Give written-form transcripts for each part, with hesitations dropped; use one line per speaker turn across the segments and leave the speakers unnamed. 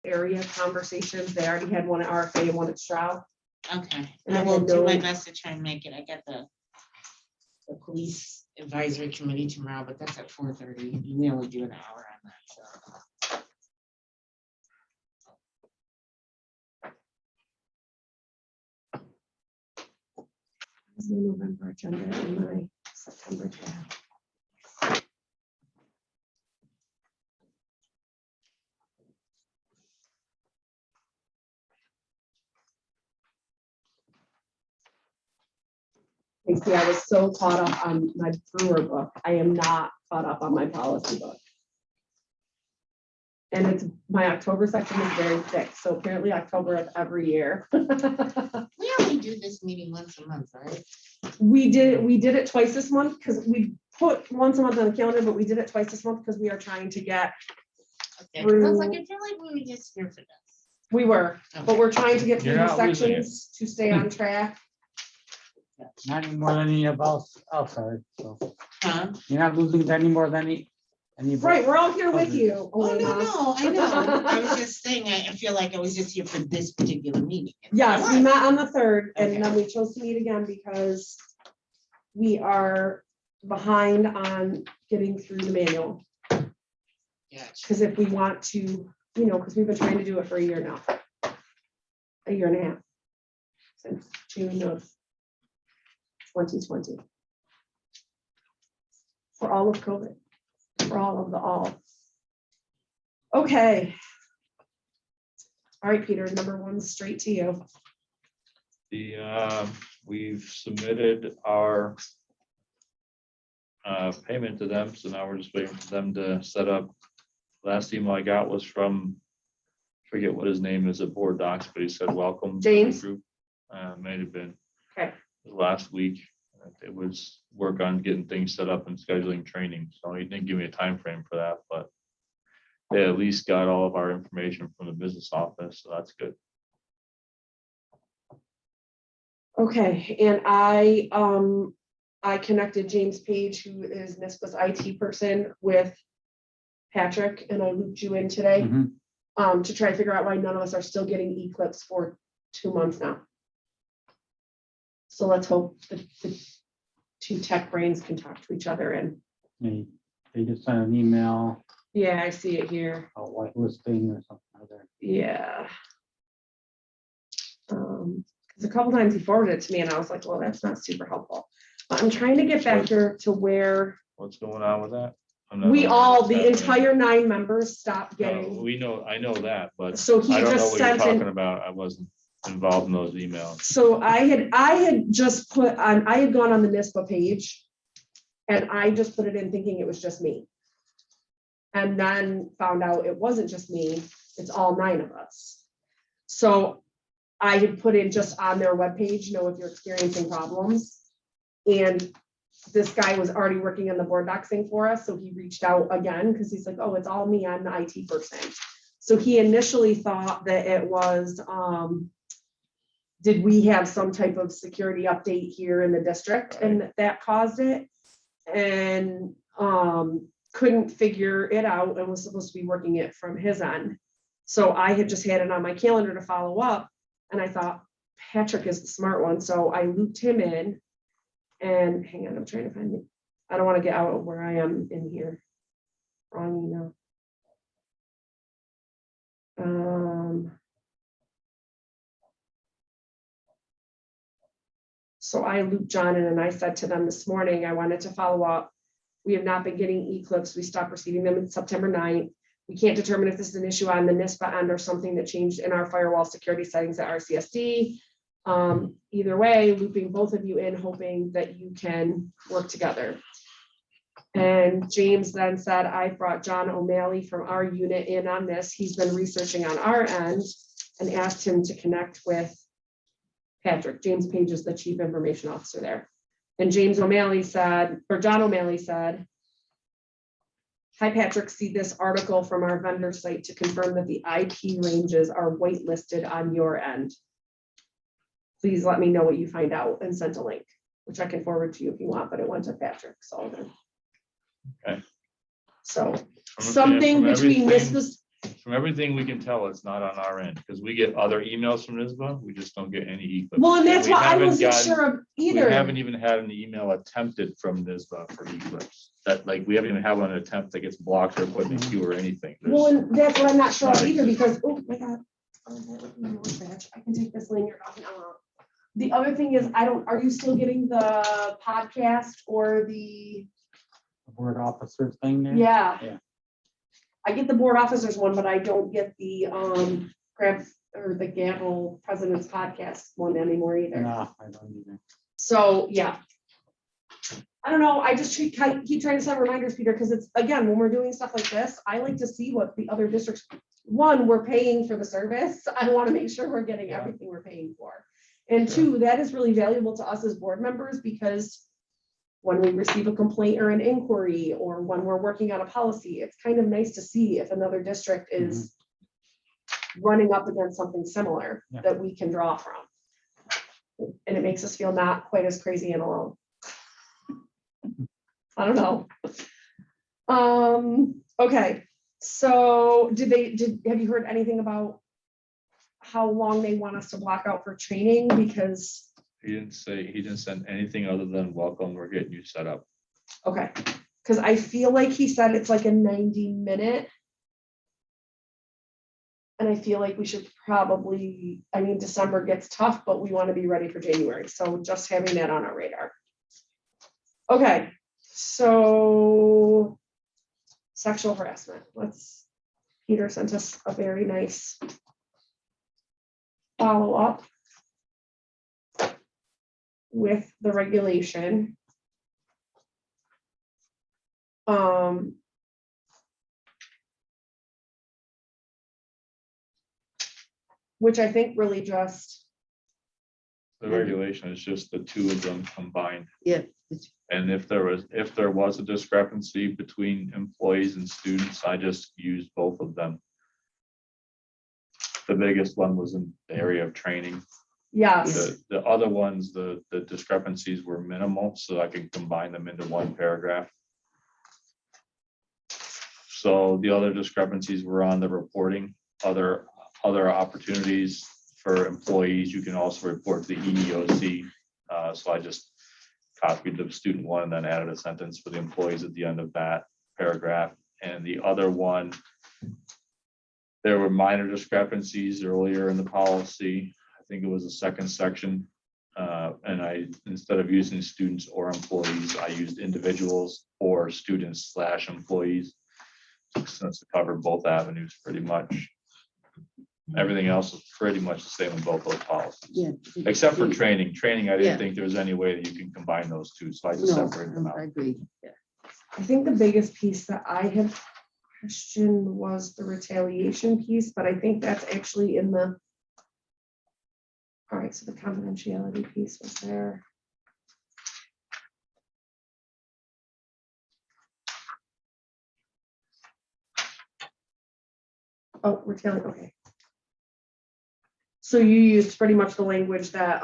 area conversations. They already had one at RFA and one at Stroud.
Okay,
And
I
I
will
had
do
no-
my best to try and make it. I got the police advisory committee tomorrow, but that's at 4:30. You may only do an hour on that, so.
There's my November agenda and my September draft. You see, I was so caught up on my brewer book. I am not caught up on my policy book. And it's, my October section is very thick, so apparently October of every year.
We only do this meeting once a month, right?
We did it twice this month because we put once a month on the calendar, but we did it twice this month because we are trying to get,
Okay, 'cause I was like, I feel like we were just here for this.
we were, but we're trying to get through
You're
the
not losing it.
sections to stay on track.
Not any more than any of us outside, so
Huh?
you're not losing any more than any.
Right, we're all here with you.
Oh,
Elena.
no, I know. I was just saying, I feel like I was just here for this particular meeting.
Yes,
I
we
was.
met on the 3rd
Okay.
and then we chose to meet again because we are behind on getting through the manual.
Yeah.
Because if we want to, you know, because we've been trying to do it for a year now. A year and a half. Since June of 2020. For all of COVID. For all of the all. Okay. All right, Peter, number 1 straight to you.
We've submitted our payment to them, so now we're just waiting for them to set up. Last email I got was from, forget what his name is at Board Docs, but he said, welcome. to the
James?
group. May have been.
Okay.
Last week, it was work on getting things set up and scheduling training, so he didn't give me a time frame for that, but they at least got all of our information from the business office, so that's good.
Okay, and I connected James Page, who is NISBA's IT person, with Patrick, and I looped you in today
Mhm.
to try to figure out why none of us are still getting Eclipse for 2 months now. So let's hope the 2 tech brains can talk to each other, and
They just sent an email,
yeah, I see it here.
a whitelisting or something like that.
Yeah. 'Cause a couple times he forwarded it to me and I was like, well, that's not super helpful. But I'm trying to get back to where
What's going on with that? I'm not
we
aware
all,
what's
the
happening.
entire 9 members stopped
No,
getting.
we know, I know that, but
So he
I don't know
just
what you're
sent
talking
an,
about. I wasn't involved in those emails.
so I had just put on, I had gone on the NISBA page and I just put it in thinking it was just me. And then found out it wasn't just me, it's all 9 of us. So I had put in just on their webpage, know if you're experiencing problems. And this guy was already working on the board docs thing for us, so he reached out again, because he's like, oh, it's all me, I'm the IT person. So he initially thought that it was, did we have some type of security update here in the district, and that caused it? And couldn't figure it out and was supposed to be working it from his end. So I had just had it on my calendar to follow up, and I thought Patrick is the smart one, so I looped him in. And hang on, I'm trying to find it. I don't want to get out of where I am in here. Wrong email. So I looped John in and I said to them this morning, I wanted to follow up. We have not been getting Eclipse. We stopped receiving them on September 9th. We can't determine if this is an issue on the NISBA end or something that changed in our firewall security settings at our CSD. Either way, looping both of you in, hoping that you can work together. And James then said, I brought John O'Malley from our unit in on this. He's been researching on our end, and asked him to connect with Patrick. James Page is the chief information officer there. And James O'Malley said, or John O'Malley said, hi, Patrick, see this article from our vendor site to confirm that the IP ranges are whitelisted on your end. Please let me know what you find out, and sent a link, which I can forward to you if you want, but it went to Patrick Sullivan.
Okay.
So
From
something between
everything-
NISBA's
From everything we can tell, it's not on our end, because we get other emails from NISBA, we just don't get any. e-clips.
Well, and that's
we
why I
haven't
wasn't
gotten-
sure of
We
either.
haven't even had an email attempted from NISBA for e-clips. That, like, we haven't even had one attempt that gets blocked or put in the queue or anything.
Well,
There's-
and that's what I'm not sure of
Not
either, because, oh my God. I can take this lanyard off now. The other thing is, are you still getting the podcast or the,
Board officer thing there.
yeah.
Yeah.
I get the board officers one, but I don't get the, the Gavel President's Podcast one anymore either.
No, I don't either.
So, yeah. I don't know, I just keep trying to send reminders, Peter, because it's, again, when we're doing stuff like this, I like to see what the other districts, one, we're paying for the service. I want to make sure we're getting
Yeah.
everything we're paying for. And two, that is really valuable to us as board members, because when we receive a complaint or an inquiry, or when we're working on a policy, it's kind of nice to see if another district is running up against something similar
Yeah.
that we can draw from. And it makes us feel not quite as crazy and alone. I don't know. Okay, so have you heard anything about how long they want us to block out for training? Because,
He didn't send anything other than welcome, we're getting you set up.
okay, because I feel like he said it's like a 90-minute. And I feel like we should probably, December gets tough, but we want to be ready for January. So just having that on our radar. Okay, so sexual harassment. Peter sent us a very nice follow-up with the regulation. Which I think really just,
The regulation is just the two of them combined.
Yeah.
And if there was a discrepancy between employees and students, I just used both of them. The biggest one was in the area of training.
yes,
The other ones, the discrepancies were minimal, so I could combine them into one paragraph. So the other discrepancies were on the reporting, other opportunities for employees. You can also report to the EEOC. So I just copied the student one and then added a sentence for the employees at the end of that paragraph. And the other one, there were minor discrepancies earlier in the policy. I think it was the second section. And instead of using students or employees, I used individuals or students/employees. Since it covered both avenues pretty much. Everything else is pretty much the same in both those policies.
Yeah.
Except for training. Training, I
Yeah.
didn't think there was any way that you can combine those two, so I just
No,
separated them
I
out.
agree. Yeah.
I think the biggest piece that I had questioned was the retaliation piece, but I think that's actually in the. All right, so the confidentiality piece was there. Oh, retaliation, okay. So you used pretty much the language that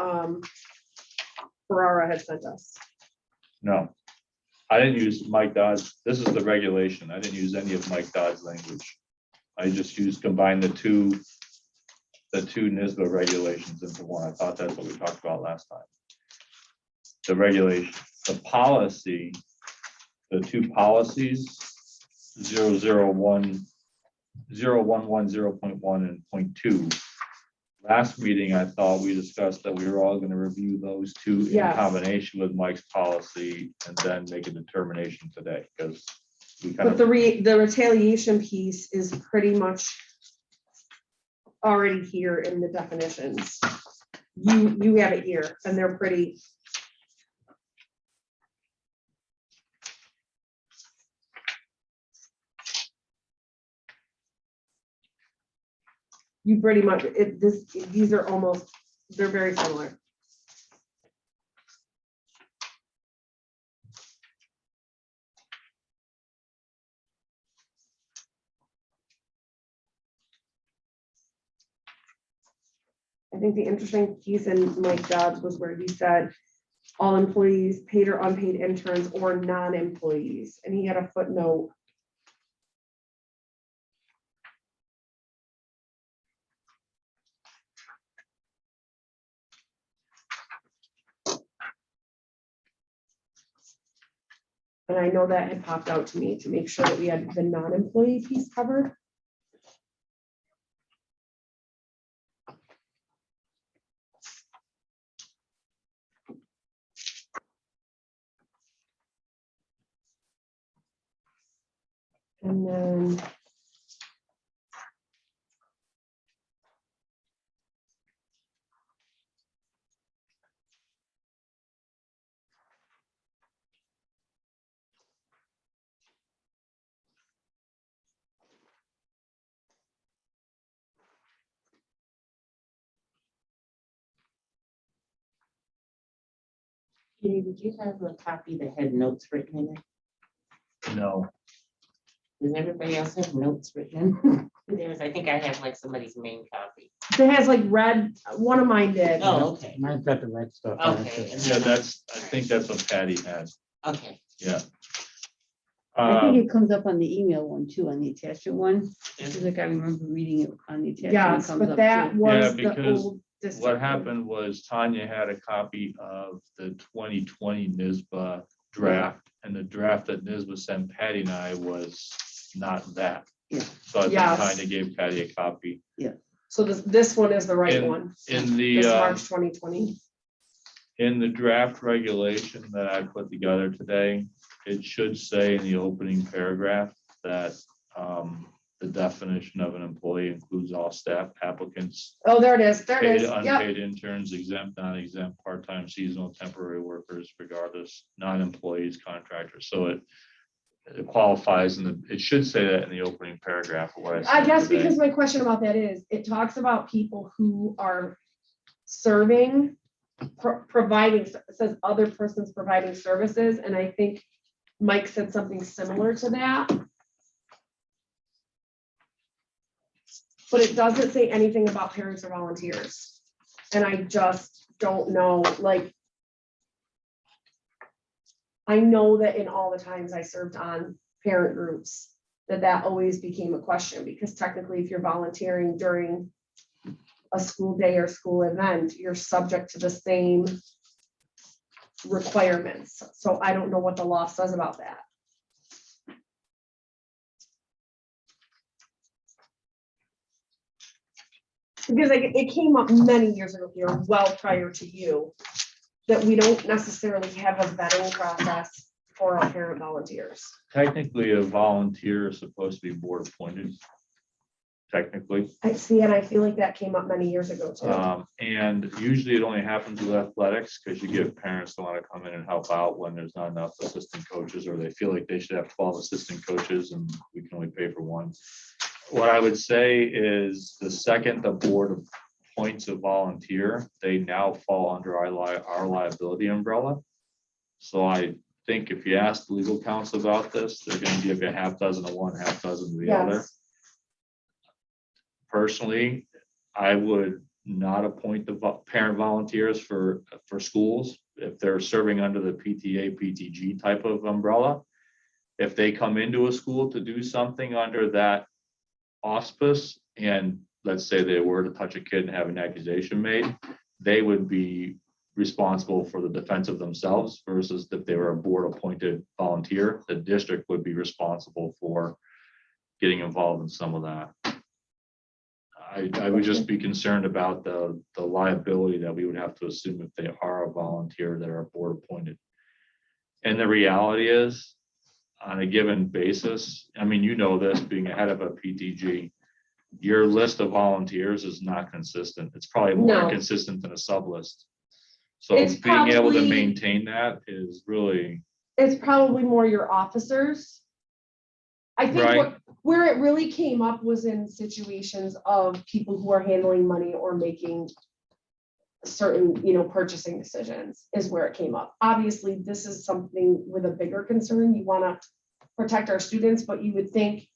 Ferrara had sent us.
No. I didn't use Mike Dodd's, this is the regulation. I didn't use any of Mike Dodd's language. I just combined the two NISBA regulations into one. I thought that's what we talked about last time. The regulation, the policy, the two policies, 001, 0.1 and 0.2. Last meeting, I thought we discussed that we were all going to review those two in
Yes.
combination with Mike's policy and then make a determination today, because we kind
But
of,
the retaliation piece is pretty much already here in the definitions. You have it here, and they're pretty. You pretty much, these are almost, they're very similar. I think the interesting piece in Mike Dobbs was where he said all employees, paid or unpaid interns or non-employees, and he had a footnote. And I know that had popped out to me to make sure that we had the non-employee piece covered. And then
Katie, did you have a copy that had notes written in it?
No,
Does everybody else have notes written in? There's, I think I have like somebody's main copy.
it has like red, one of mine did.
Oh, okay,
Mine's got the red stuff. on it,
Okay.
too.
yeah, I think that's what Patty had,
okay.
yeah.
I think it comes up on the email one too, on the attachment one.
Yeah.
It's like I remember reading it on the attachment. it
Yes,
comes
but
up
that
too.
was the
because
old. district
What
one.
happened was Tanya had a copy of the 2020 NISBA draft, and the draft that NISBA sent Patty and I was not that.
Yeah.
So I think
Yes.
Tanya gave Patty a copy.
So this one is the right
In-
one.
In the,
This March 2020.
in the draft regulation that I put together today, it should say in the opening paragraph that the definition of an employee includes all staff applicants,
Oh, there it is. There it
paid,
is. Yep.
unpaid interns, exempt, non-exempt, part-time, seasonal, temporary workers, regardless, non-employees, contractors. So it qualifies it should say that in the opening paragraph of what I
I
said
guess
today.
because my question about that is, it talks about people who are serving, providing, it says other persons providing services, and I think Mike said something similar to that. But it doesn't say anything about parents or volunteers. And I just don't know, like, I know that in all the times I served on parent groups, that always became a question, because technically if you're volunteering during a school day or school event, you're subject to the same requirements. So I don't know what the law says about that. Because like, it came up many years ago here, well prior to you, that we don't necessarily have a vetting process for our parent volunteers.
Technically, a volunteer is supposed to be board appointed. Technically,
I see, and I feel like that came up many years ago too.
and usually it only happens with athletics because you get parents that want to come in and help out when there's not enough assistant coaches, or they feel like they should have 12 assistant coaches and we can only pay for one. What I would say is the second the board appoints a volunteer, they now fall under our liability umbrella. So I think if you ask the legal counsel about this, they're going to give you a half dozen of one, half dozen of the other.
Yes.
Personally, I would not appoint the parent volunteers for schools if they're serving under the PTA, PTG type of umbrella. If they come into a school to do something under that auspice, and let's say they were to touch a kid and have an accusation made, they would be responsible for the defense of themselves, versus if they were a board appointed volunteer, the district would be responsible for getting involved in some of that. I would just be concerned about the liability that we would have to assume if they are a volunteer that are board appointed. And the reality is, on a given basis, I mean, you know this, being ahead of a PTG, your list of volunteers is not consistent. It's probably more
No.
inconsistent than a sub list. So
It's
being able to
probably-
maintain that is really,
It's probably more your officers. I think
Right.
where it really came up was in situations of people who are handling money or making certain, purchasing decisions is where it came up. Obviously, this is something with a bigger concern. You want to protect our students, but you would think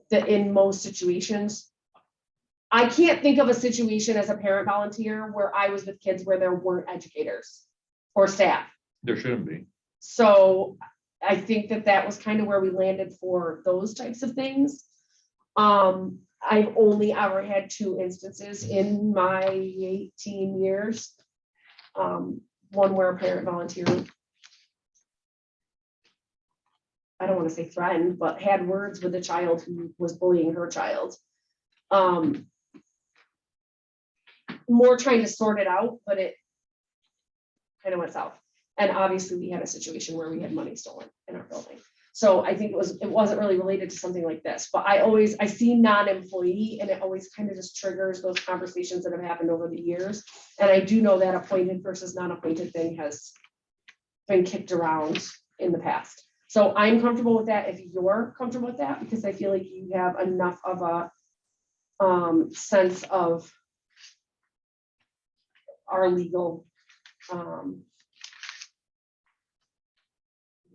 that in most situations, I can't think of a situation as a parent volunteer where I was with kids where there weren't educators or staff.
there shouldn't be.
So I think that was kind of where we landed for those types of things. I've only ever had 2 instances in my 18 years. One where a parent volunteer I don't want to say threatened, but had words with a child who was bullying her child. More trying to sort it out, but it kind of went south. And obviously we had a situation where we had money stolen in our building. So I think it wasn't really related to something like this, but I see non-employee and it always kind of just triggers those conversations that have happened over the years. And I do know that appointed versus non-appointed thing has been kicked around in the past. So I'm comfortable with that if you're comfortable with that, because I feel like you have enough of a sense of our legal,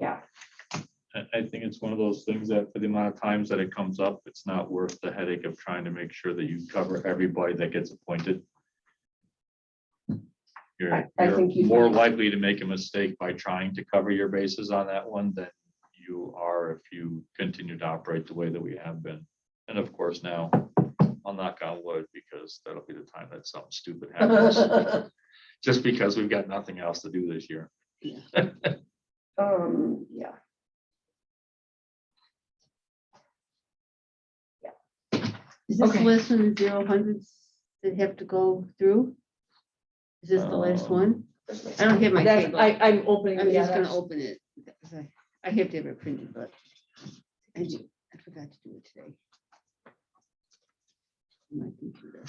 yeah.
I think it's one of those things that for the amount of times that it comes up, it's not worth the headache of trying to make sure that you cover everybody that gets appointed.
I
You're
think you
more
can.
likely to make a mistake by trying to cover your bases on that one than you are if you continue to operate the way that we have been. And of course, now I'll knock on wood because that'll be the time that something stupid happens. Just because we've got nothing else to do this year.
Yeah.
Is this the
Okay.
last one, the 0-100s that have to go through? Is this the last one? I don't have my
That's,
table.
I'm opening.
I'm
yeah,
just gonna
that's-
open it. Because I have to have it printed, but I forgot to do it today. On my computer.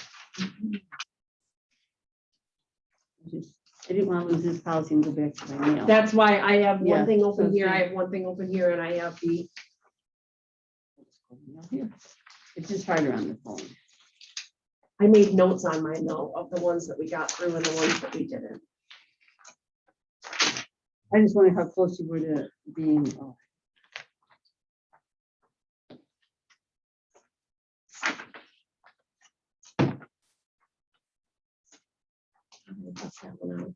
I didn't want to lose this policy and go back to my mail.
That's why I have
Yeah,
one thing open
so
here, I
it's-
have one thing open here, and I have the,
Here. It's just harder on the phone.
I made notes on mine though, of the ones that we got through and the ones that we didn't.
I just wonder how close you were to being. Oh,
That's that one out.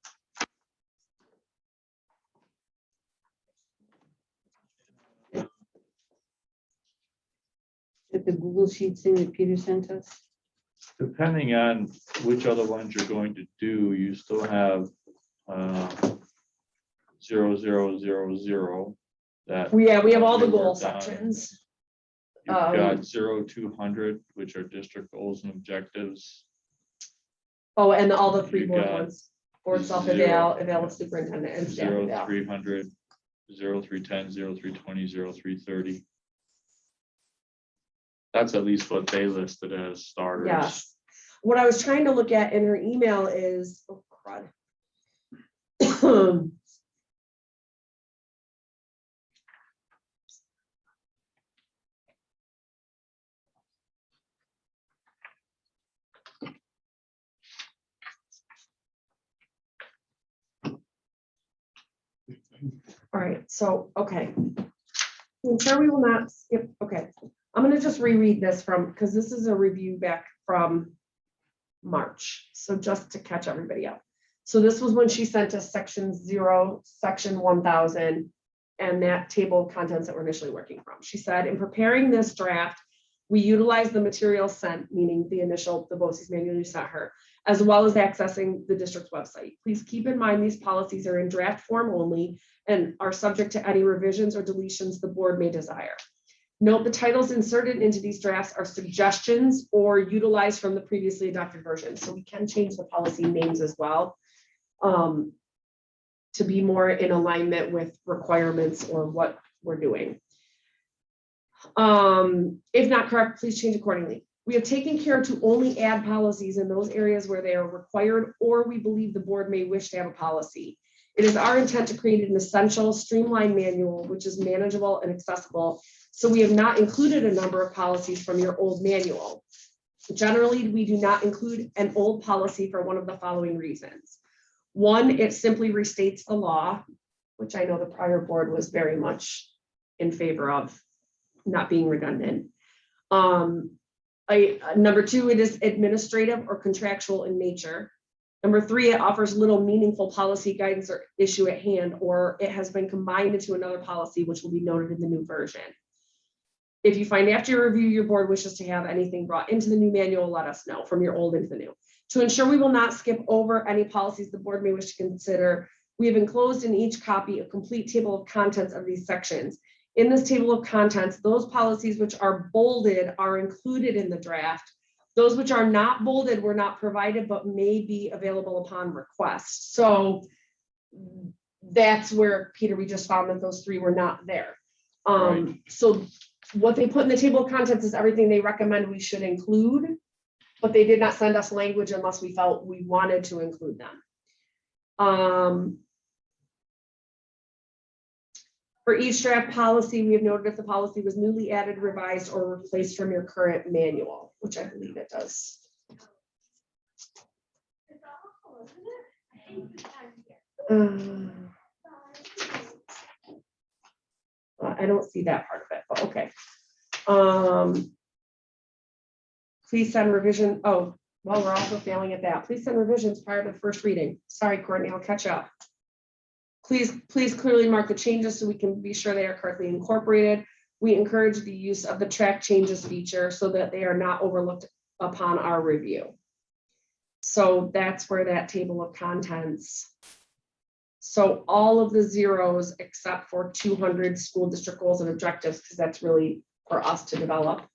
At the Google Sheet thing that Peter sent us.
Depending on which other ones you're going to do, you still have 0000 that.
We have all the
we
goal
worked on.
sections.
You've
Um,
got 0200, which are district goals and objectives.
Oh, and all the three
You
board
got
ones, board
zero,
self-eval of superintendent and staff eval.
0300, 0310, 0320, 0330. That's at least what they listed as starters.
Yes. What I was trying to look at in her email is, oh crud. All right, so, okay. I'm sure we will not skip, okay. I'm gonna just reread this from, because this is a review back from March, so just to catch everybody up. So this was when she sent us section 0, section 1000, and that table of contents that we're initially working from. She said, in preparing this draft, we utilize the material sent, meaning the BOCES manual you sent her, as well as accessing the district's website. Please keep in mind these policies are in draft form only and are subject to any revisions or deletions the board may desire. Note the titles inserted into these drafts are suggestions or utilized from the previously adopted version. So we can change the policy names as well to be more in alignment with requirements or what we're doing. If not correct, please change accordingly. We have taken care to only add policies in those areas where they are required or we believe the board may wish to have a policy. It is our intent to create an essential streamlined manual which is manageable and accessible. So we have not included a number of policies from your old manual. Generally, we do not include an old policy for one of the following reasons. One, it simply restates the law, which I know the prior board was very much in favor of not being redundant. Number two, it is administrative or contractual in nature. Number three, it offers little meaningful policy guidance or issue at hand, or it has been combined into another policy, which will be noted in the new version. If you find after your review, your board wishes to have anything brought into the new manual, let us know from your old into the new. To ensure we will not skip over any policies the board may wish to consider, we have enclosed in each copy a complete table of contents of these sections. in this table of contents, those policies which are bolded are included in the draft. Those which are not bolded were not provided, but may be available upon request. So that's where, Peter, we just found that those three were not there.
Right.
So what they put in the table of contents is everything they recommend we should include, but they did not send us language unless we felt we wanted to include them. For each draft policy, we have noted if the policy was newly added, revised, or replaced from your current manual, which I believe it does. I don't see that part of it, but okay. Please send revision. Oh, well, we're also failing at that. Please send revisions prior to the first reading. Sorry, Courtney, I'll catch up. Please clearly mark the changes so we can be sure they are correctly incorporated. We encourage the use of the track changes feature so that they are not overlooked upon our review. So that's where that table of contents. So all of the zeros except for 200 school district goals and objectives, because that's really for us to develop,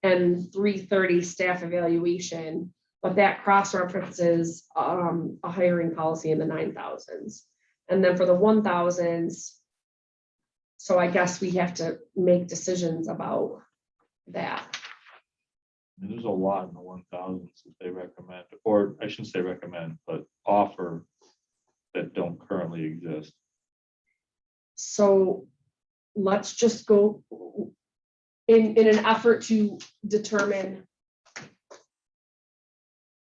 and 330 staff evaluation, but that cross references a hiring policy in the 9,000s. And then for the 1,000s, so I guess we have to make decisions about that.
And there's a lot in the 1,000s that they recommend, or I shouldn't say recommend, but offer that don't currently exist.
So let's just go in an effort to determine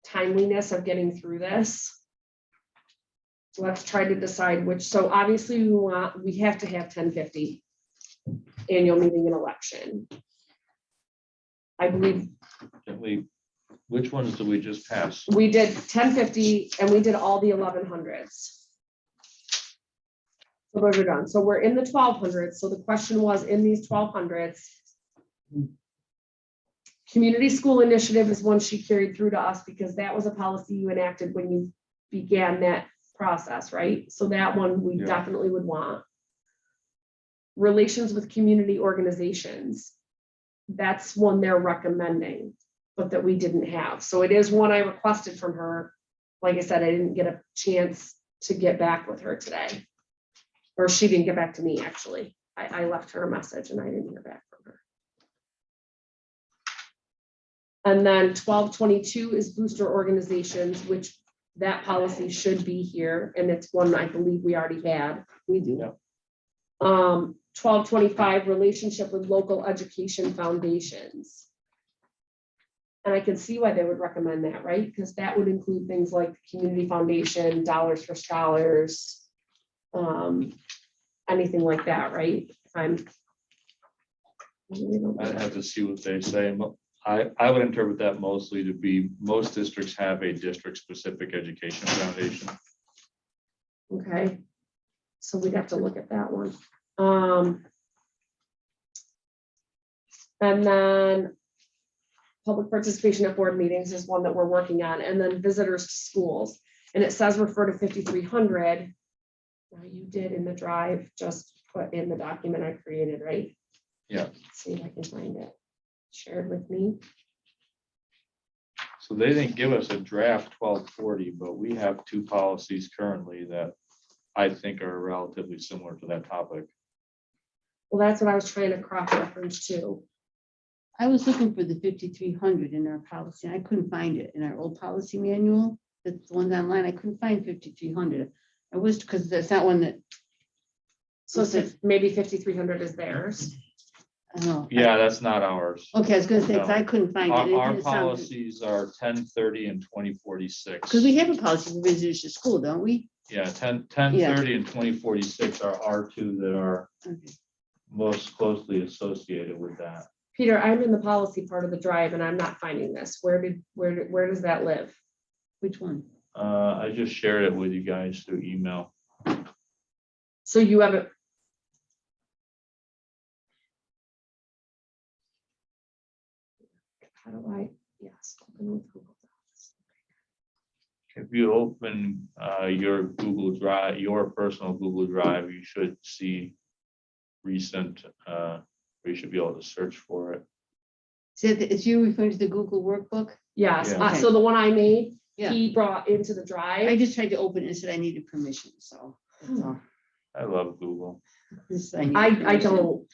timeliness of getting through this. Let's try to decide which, so obviously we have to have 1050 annual meeting and election. I believe
Which ones did we just pass?
we did 1050 and we did all the 1100s. So those are done. So we're in the 1200s. So the question was, in these 1200s, community school initiative is one she carried through to us because that was a policy you enacted when you began that process, right? So that one we definitely would want. Relations with community organizations. That's one they're recommending, but that we didn't have. So it is one I requested from her. Like I said, I didn't get a chance to get back with her today. Or she didn't get back to me, actually. I left her a message and I didn't hear back from her. And then 1222 is booster organizations, which that policy should be here. And it's one I believe we already had. We do.
Yep.
1225 relationship with local education foundations. And I can see why they would recommend that, right? Because that would include things like community foundation, dollars for scholars, anything like that, right?
I'd have to see what they say. I would interpret that mostly to be most districts have a district specific education foundation.
Okay, so we'd have to look at that one. And then public participation at board meetings is one that we're working on, and then visitors to schools. And it says refer to 5300. Now you did in the drive, just put in the document I created, right?
Yeah.
Let's see if I can find it. Shared with me.
So they didn't give us a draft 1240, but we have two policies currently that I think are relatively similar to that topic.
Well, that's what I was trying to cross-reference to.
I was looking for the 5300 in our policy, and I couldn't find it in our old policy manual. That's the ones online. I couldn't find 5300. I wish, because that's not one that,
So maybe 5300 is theirs.
I don't know.
Yeah, that's not ours.
Okay, I was gonna say, 'cause I couldn't find it.
Our policies are 1030 and 2046.
Because we have a policy for visitors to school, don't we?
Yeah, 1030 and 2046 are our two that are
Okay.
most closely associated with that.
Peter, I'm in the policy part of the drive and I'm not finding this. Where does that live?
Which one?
I just shared it with you guys through email.
So you have it. How do I, yes. Open with Google Docs.
If you open your Google Drive, your personal Google Drive, you should see recent, we should be able to search for it.
Is you referring to the Google workbook?
Yes,
Yeah.
so the one I made,
Yeah.
he brought into the
I
drive.
just tried to open it and said I needed permission, so. that's all.
I love Google.
This need
I
permission.
don't,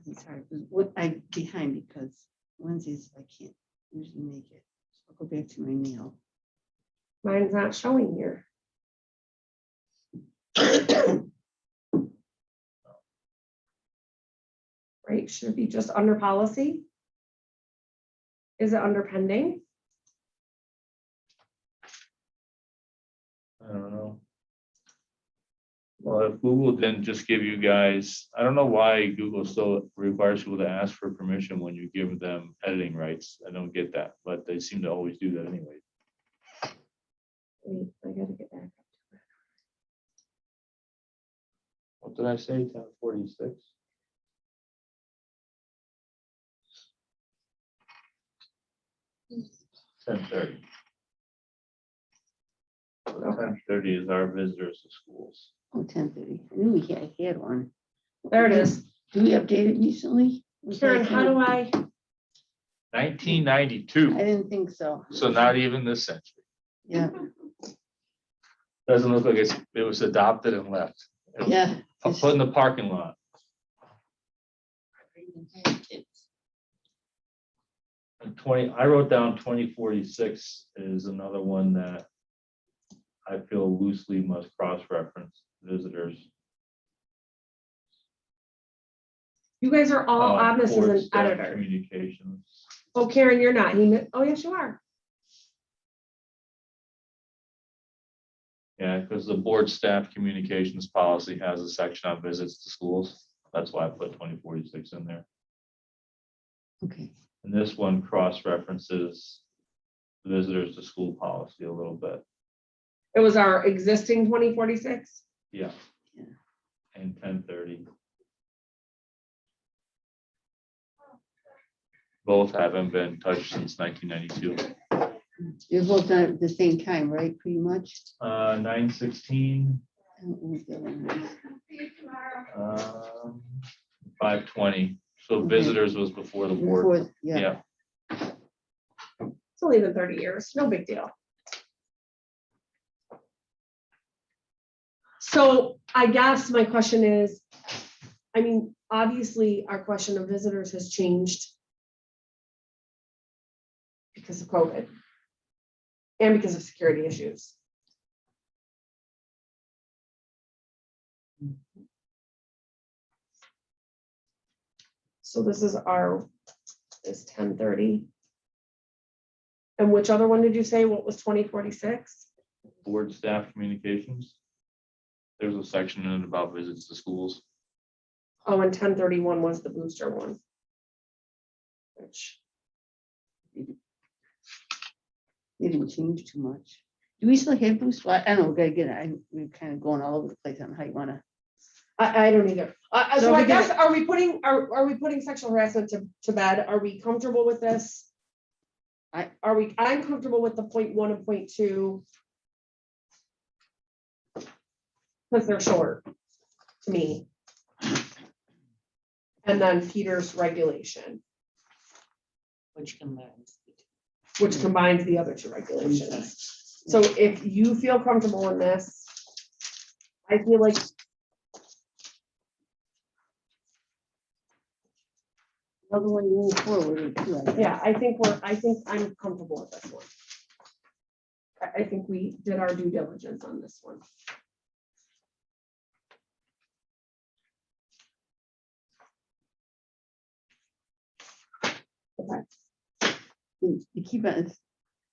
It's hard. What I'm behind because Wednesdays I can't usually make it. So I'll go back to my mail.
mine's not showing here. Right, should it be just under policy? Is it under pending?
I don't know. Well, if Google didn't just give you guys, I don't know why Google still requires people to ask for permission when you give them editing rights. I don't get that, but they seem to always do that anyway.
Wait, I gotta get back.
What did I say? 10:46? $10:30.
Okay.
10:30 is our visitors to schools.
Oh, 10:30. I knew we had one.
There it is.
Do we update it recently? Was
Karen,
that
how do
one?
I,
1992,
I didn't think so.
so not even this century.
Yeah,
Doesn't look like it was adopted and left. It was
yeah.
Put in the parking lot. And 20, I wrote down 2046 is another one that I feel loosely must cross-reference visitors.
you guys are all on this
Board
as an
staff
editor.
Communications.
Oh, Karen, you're not. Oh, yes, you are.
Yeah, because the board staff communications policy has a section on visits to schools. That's why I put 2046 in there.
Okay.
And this one cross-references visitors to school policy a little bit.
It was our existing 2046.
Yeah.
Yeah.
And 10:30. Both haven't been touched since 1992.
You're both done at the same time, right? Pretty much.
9:16,
I don't know what the other one is.
5:20. So
Okay.
visitors was before the board.
Before- Yeah.
Yeah.
It's only been 30 years. No big deal. So I guess my question is, I mean, obviously our question of visitors has changed because of COVID and because of security issues. So this is 10:30. And which other one did you say? What was 2046?
Board staff communications. There's a section in it about visits to schools.
Oh, and 10:31 was the booster one. Which,
They didn't change too much. Do we still have Bruce? Well, I don't know, again, we're kind of going all over the place on how you wanna.
I don't either. So
So
I
we
guess,
can-
are we putting sexual harassment to bed? Are we comfortable with this? I'm comfortable with the 0.1 and 0.2. Because they're short to me. And then Peter's regulation,
Which combines.
which combines the other two regulations. So if you feel comfortable in this, I feel like
Other one moving forward too, I guess.
yeah, I think I'm comfortable with this one. I think we did our due diligence on this one. Okay,
You keep on,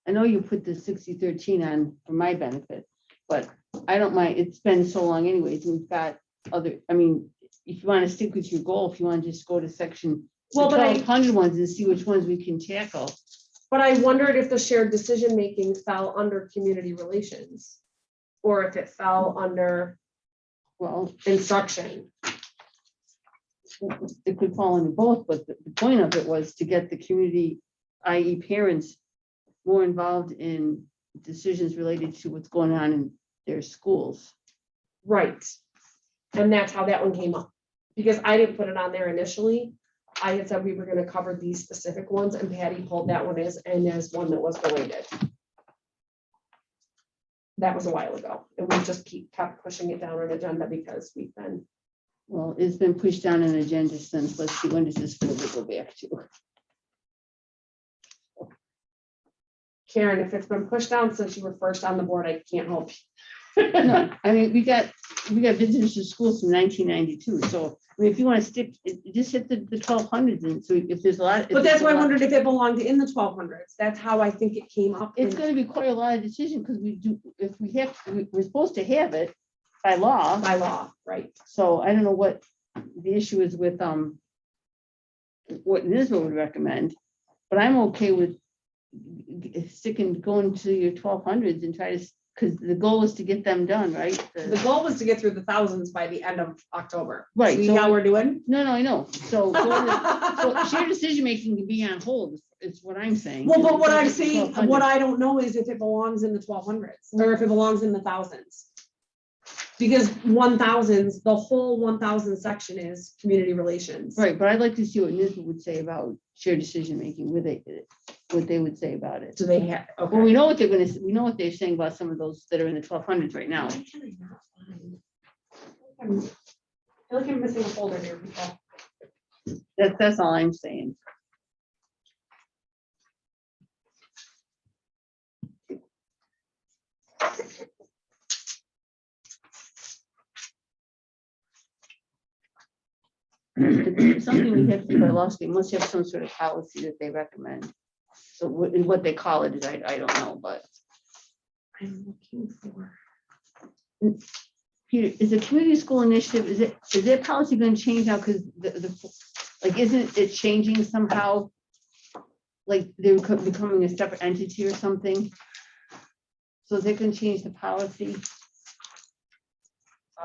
I know you put the 60-13 on for my benefit, but I don't mind, it's been so long anyways, and we've got other, I mean, if you want to stick with your goal, if you want to just go to section,
well,
the
but
1200 ones and see which ones we can tackle.
I wondered if the shared decision-making fell under community relations. Or if it fell under
Well,
instruction.
it could fall into both, but the point of it was to get the community, i.e. parents, more involved in decisions related to what's going on in their schools.
Right. And that's how that one came up, because I didn't put it on there initially. I had said we were gonna cover these specific ones, and Patty pulled that one as one that was related. That was a while ago, and we just kept pushing it down on agenda because we've been,
Well, it's been pushed down an agenda since, let's see, when does this folder go back to?
Karen, if it's been pushed down since you were first on the board, I can't help you.
No, I mean, we got visitors to schools from 1992, so, I mean, if you want to stick, just hit the 1200s, and so if there's a lot.
But that's why I wondered if it belonged in the 1200s. That's how I think it came up.
It's
in-
gonna be quite a lot of decision, because we do, if we have, we're supposed to have it by law,
By law, right?
so I don't know what the issue is with, what NISBA would recommend, but I'm okay with going to your 1200s and try to, because the goal is to get them done, right?
The goal was to get through the thousands by the end of October.
Right,
See
so-
how we're doing?
No, I know, so shared decision-making can be on hold, is what I'm saying.
Well, but what I'm
Go to
saying,
1200.
what I don't know is if it belongs in the 1200s or if it belongs in the thousands. Because 1000s, the whole 1000 section is community relations.
Right, but I'd like to see what NISBA would say about shared decision-making, what they would say about it.
Do they have,
Well,
okay.
we know what we know what they're saying about some of those that are in the 1200s right now.
Why can I not find- I feel like I'm missing a folder here, people.
That's all I'm saying. It's something we have to do by law, they must have some sort of policy that they recommend. So what they call it is, I don't know, but
I'm looking for.
Peter, is the community school initiative, is their policy going to change now? Because like, isn't it changing somehow? Like they're becoming a separate entity or something? So they can change the policy?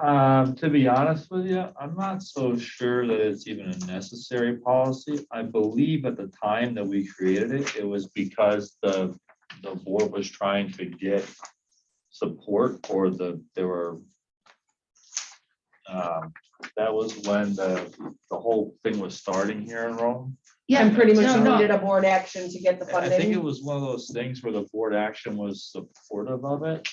To be honest with you, I'm not so sure that it's even a necessary policy. I believe at the time that we created it, it was because the board was trying to get support for there were. That was when the whole thing was starting here in Rome.
Yeah,
And pretty much
no,
you
no.
needed a board action to get the
I think it
funding.
was one of those things where the board action was supportive of it.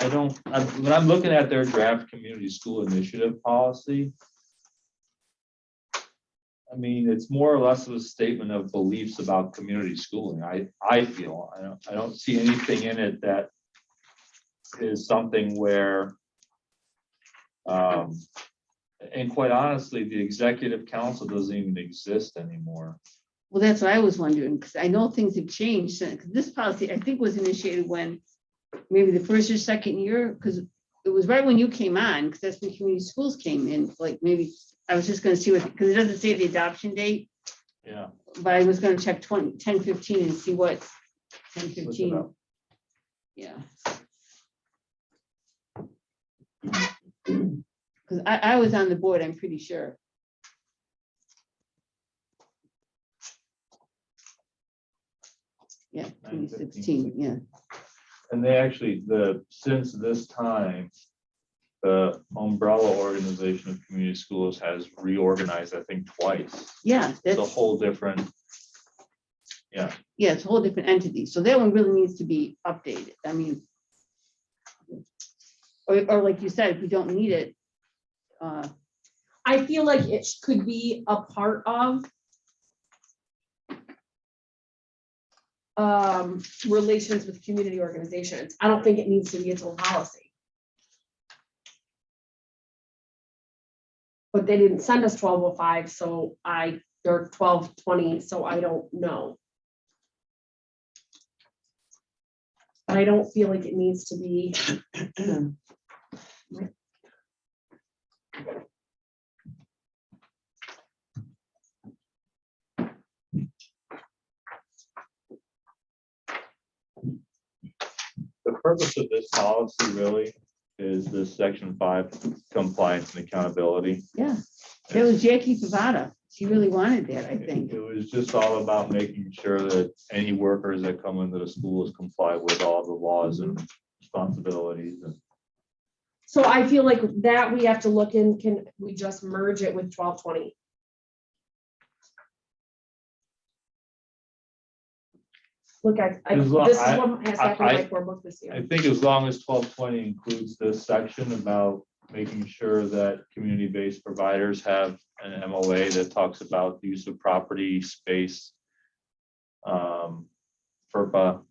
When I'm looking at their draft community school initiative policy, I mean, it's more or less of a statement of beliefs about community schooling. I feel, I don't see anything in it that is something where, and quite honestly, the executive council doesn't even exist anymore.
Well, that's what I was wondering, because I know things have changed. Because this policy, I think, was initiated when maybe the first or second year, because it was right when you came on, because that's when community schools came in. Like maybe I was just going to see what, because it doesn't say the adoption date,
Yeah.
but I was going to check 10-15 and see what 10-15.
up.
Yeah. Because I was on the board, I'm pretty sure. Yeah, 2016, yeah.
And they actually, since this time, the umbrella organization of community schools has reorganized, I think, twice.
Yeah,
It's a
that's,
whole different,
yeah, it's a whole different entity. So that one really needs to be updated. I mean, or like you said, if we don't need it,
I feel like it could be a part of relations with community organizations. I don't think it needs to be its own policy. But they didn't send us 1205, so or 1220, so I don't know. But I don't feel like it needs to be.
the purpose of this policy really is this section 5 compliance and accountability.
yeah. It was Jackie Pavada. She really wanted that, I think.
It was just all about making sure that any workers that come into the schools comply with all the laws and responsibilities. And
So I feel like that we have to look in, can we just merge it with 1220? Look,
As long-
this is what has happened in my
I-
core book this
I
year.
think as long as 1220 includes this section about making sure that community-based providers have an MOA that talks about the use of property, space, FERPA.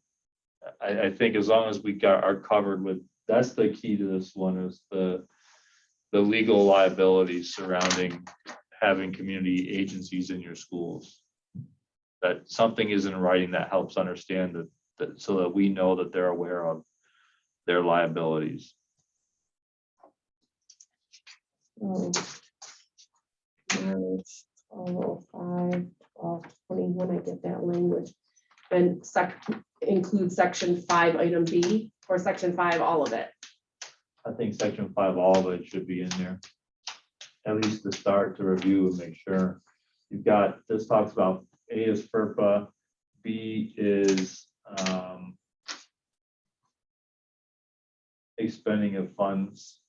I think as long as we are covered with, that's the key to this one, is the legal liabilities surrounding having community agencies in your schools. That something is in writing that helps understand that so that we know that they're aware of their liabilities.
Oh. March 1205, 1220, when I get that language. And include section 5, item B, or section 5, all of it.
I think section 5, all of it should be in there. At least to start to review and make sure. You've got, this talks about A is FERPA, B is expending of funds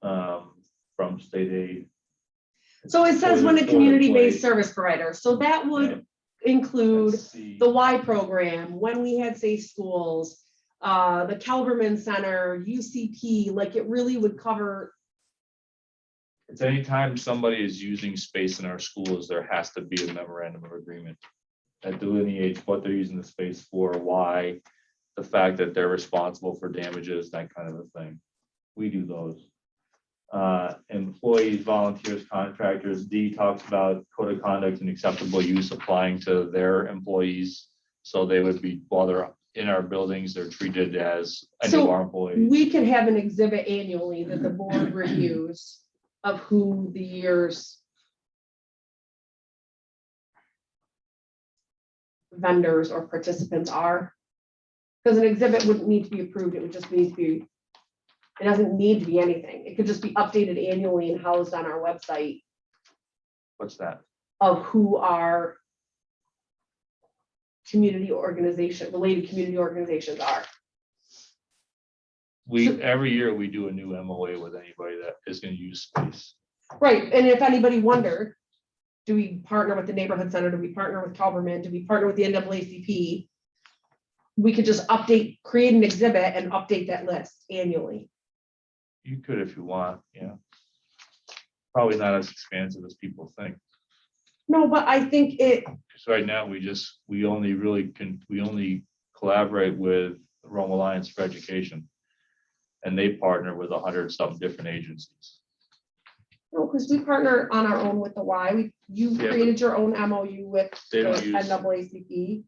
from state aid.
So it says when a
Toilet
community-based
place.
service provider, so that would
Yeah.
include
Let's see.
the Y program, when we had safe schools, the Kelberman Center, UCP, like it really would cover.
It's anytime somebody is using space in our schools, there has to be a memorandum of agreement that delineates what they're using the space for, why, the fact that they're responsible for damages, that kind of a thing. We do those. Employees, volunteers, contractors, D talks about code of conduct and acceptable use applying to their employees. So they would be, while they're in our buildings, they're treated as any of
So
our employees.
we could have an exhibit annually that the board reviews of who the year's vendors or participants are. Because an exhibit wouldn't need to be approved, it would just need to be, it doesn't need to be anything. It could just be updated annually and housed on our website
What's that?
of who our community organization, related community organizations are.
Every year we do a new MOA with anybody that is gonna use space.
Right, and if anybody wondered, do we partner with the neighborhood center? Do we partner with Calverman? Do we partner with the NAACP? We could just create an exhibit and update that list annually.
You could if you want, yeah. Probably not as expansive as people think.
No, but I think it,
Because right now, we only collaborate with Rome Alliance for Education. And they partner with 100-something different agencies.
no, because we partner on our own with the Y. You
Yeah, but
created your own MOU with the
They don't use,
NAACP.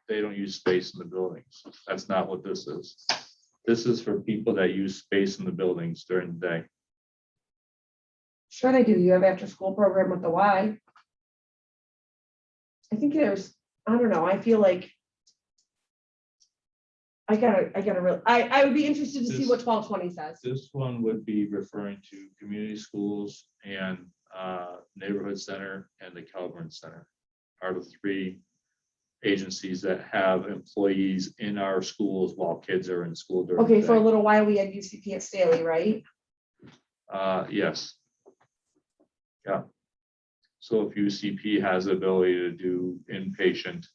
they don't use space in the buildings. That's not what this is. This is for people that use space in the buildings during the day.
Sure they do. You have after school program with the Y. I think there's, I don't know, I feel like I would be interested to see what 1220 says.
This one would be referring to community schools and neighborhood center and the Calvert Center are the 3 agencies that have employees in our schools while kids are in school during the
Okay, for a
day.
little while, we had UCP at Staley, right?
Yes. Yeah. So if UCP has the ability to do inpatient,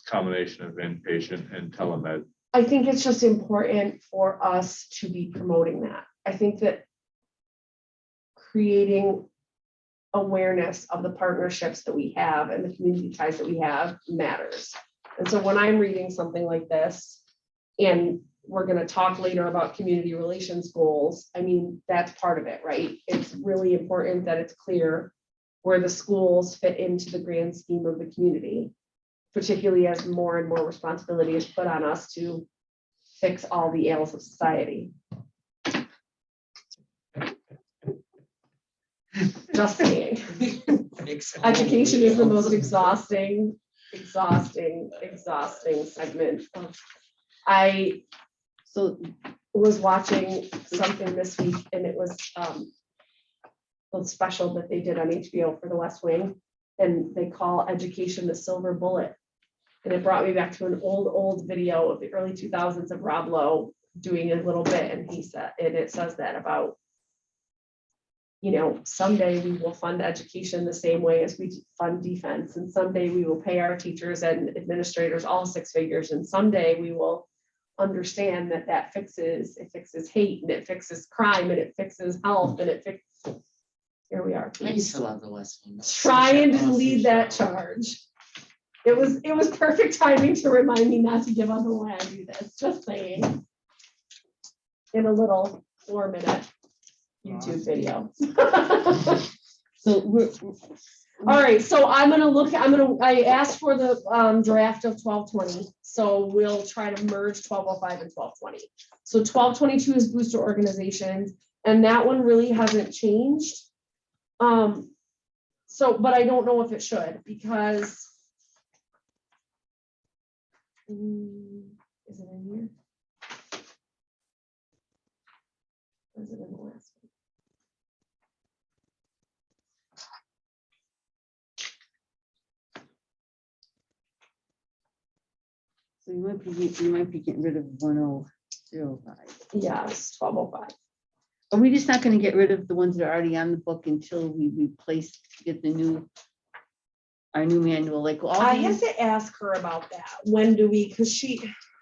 combination of inpatient and telemed.
I think it's just important for us to be promoting that. I think that creating awareness of the partnerships that we have and the community ties that we have matters. And so when I'm reading something like this, and we're going to talk later about community relations goals, I mean, that's part of it, right? It's really important that it's clear where the schools fit into the grand scheme of the community, particularly as more and more responsibility is put on us to fix all the ills of society. Just saying. Education is the most exhausting segment. I was watching something this week and it was the special that they did on HBO for the West Wing, and they call education the silver bullet. And it brought me back to an old video of the early 2000s of Rob Lowe doing a little bit, and he said, and it says that about, you know, someday we will fund education the same way as we fund defense, and someday we will pay our teachers and administrators all 6 figures, and someday we will understand that fixes hate, and it fixes crime, and it fixes health, and it fixes, here we are.
I used to love the West Wing.
Trying to
Awesome
lead that
show.
charge. It was perfect timing to remind me not to give up on why I do this, just saying. In a little 4-minute YouTube video.
So we're,
All right, so I asked for the draft of 1220, so we'll try to merge 1205 and 1220. So 1222 is booster organizations, and that one really hasn't changed. So, but I don't know if it should, because is it in here? Or is it in the last one?
so you might be getting rid of 1005.
Yes, 1205.
Are we just not gonna get rid of the ones that are already on the book until we replace, get our new manual, like all
I have
these,
to ask her about that. When do we, because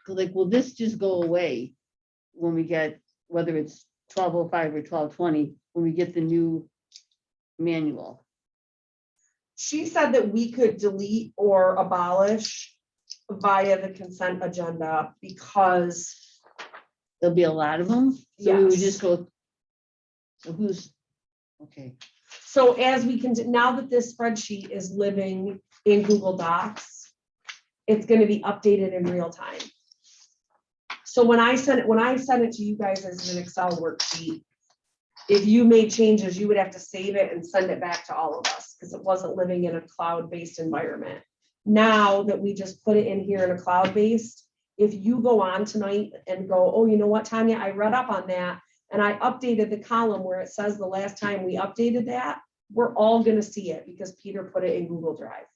like, will this just go away when we get, whether it's 1205 or 1220, when we get the new manual?
she said that we could delete or abolish via the consent agenda because,
There'll be a lot of them, so we would
yes.
just go. So who's, okay,
So as we can, now that this spreadsheet is living in Google Docs, it's gonna be updated in real time. So when I sent it to you guys as an Excel worksheet, if you made changes, you would have to save it and send it back to all of us, because it wasn't living in a cloud-based environment. Now that we just put it in here in a cloud-based, if you go on tonight and go, oh, you know what, Tanya, I read up on that, and I updated the column where it says the last time we updated that, we're all gonna see it because Peter put it in Google Drive.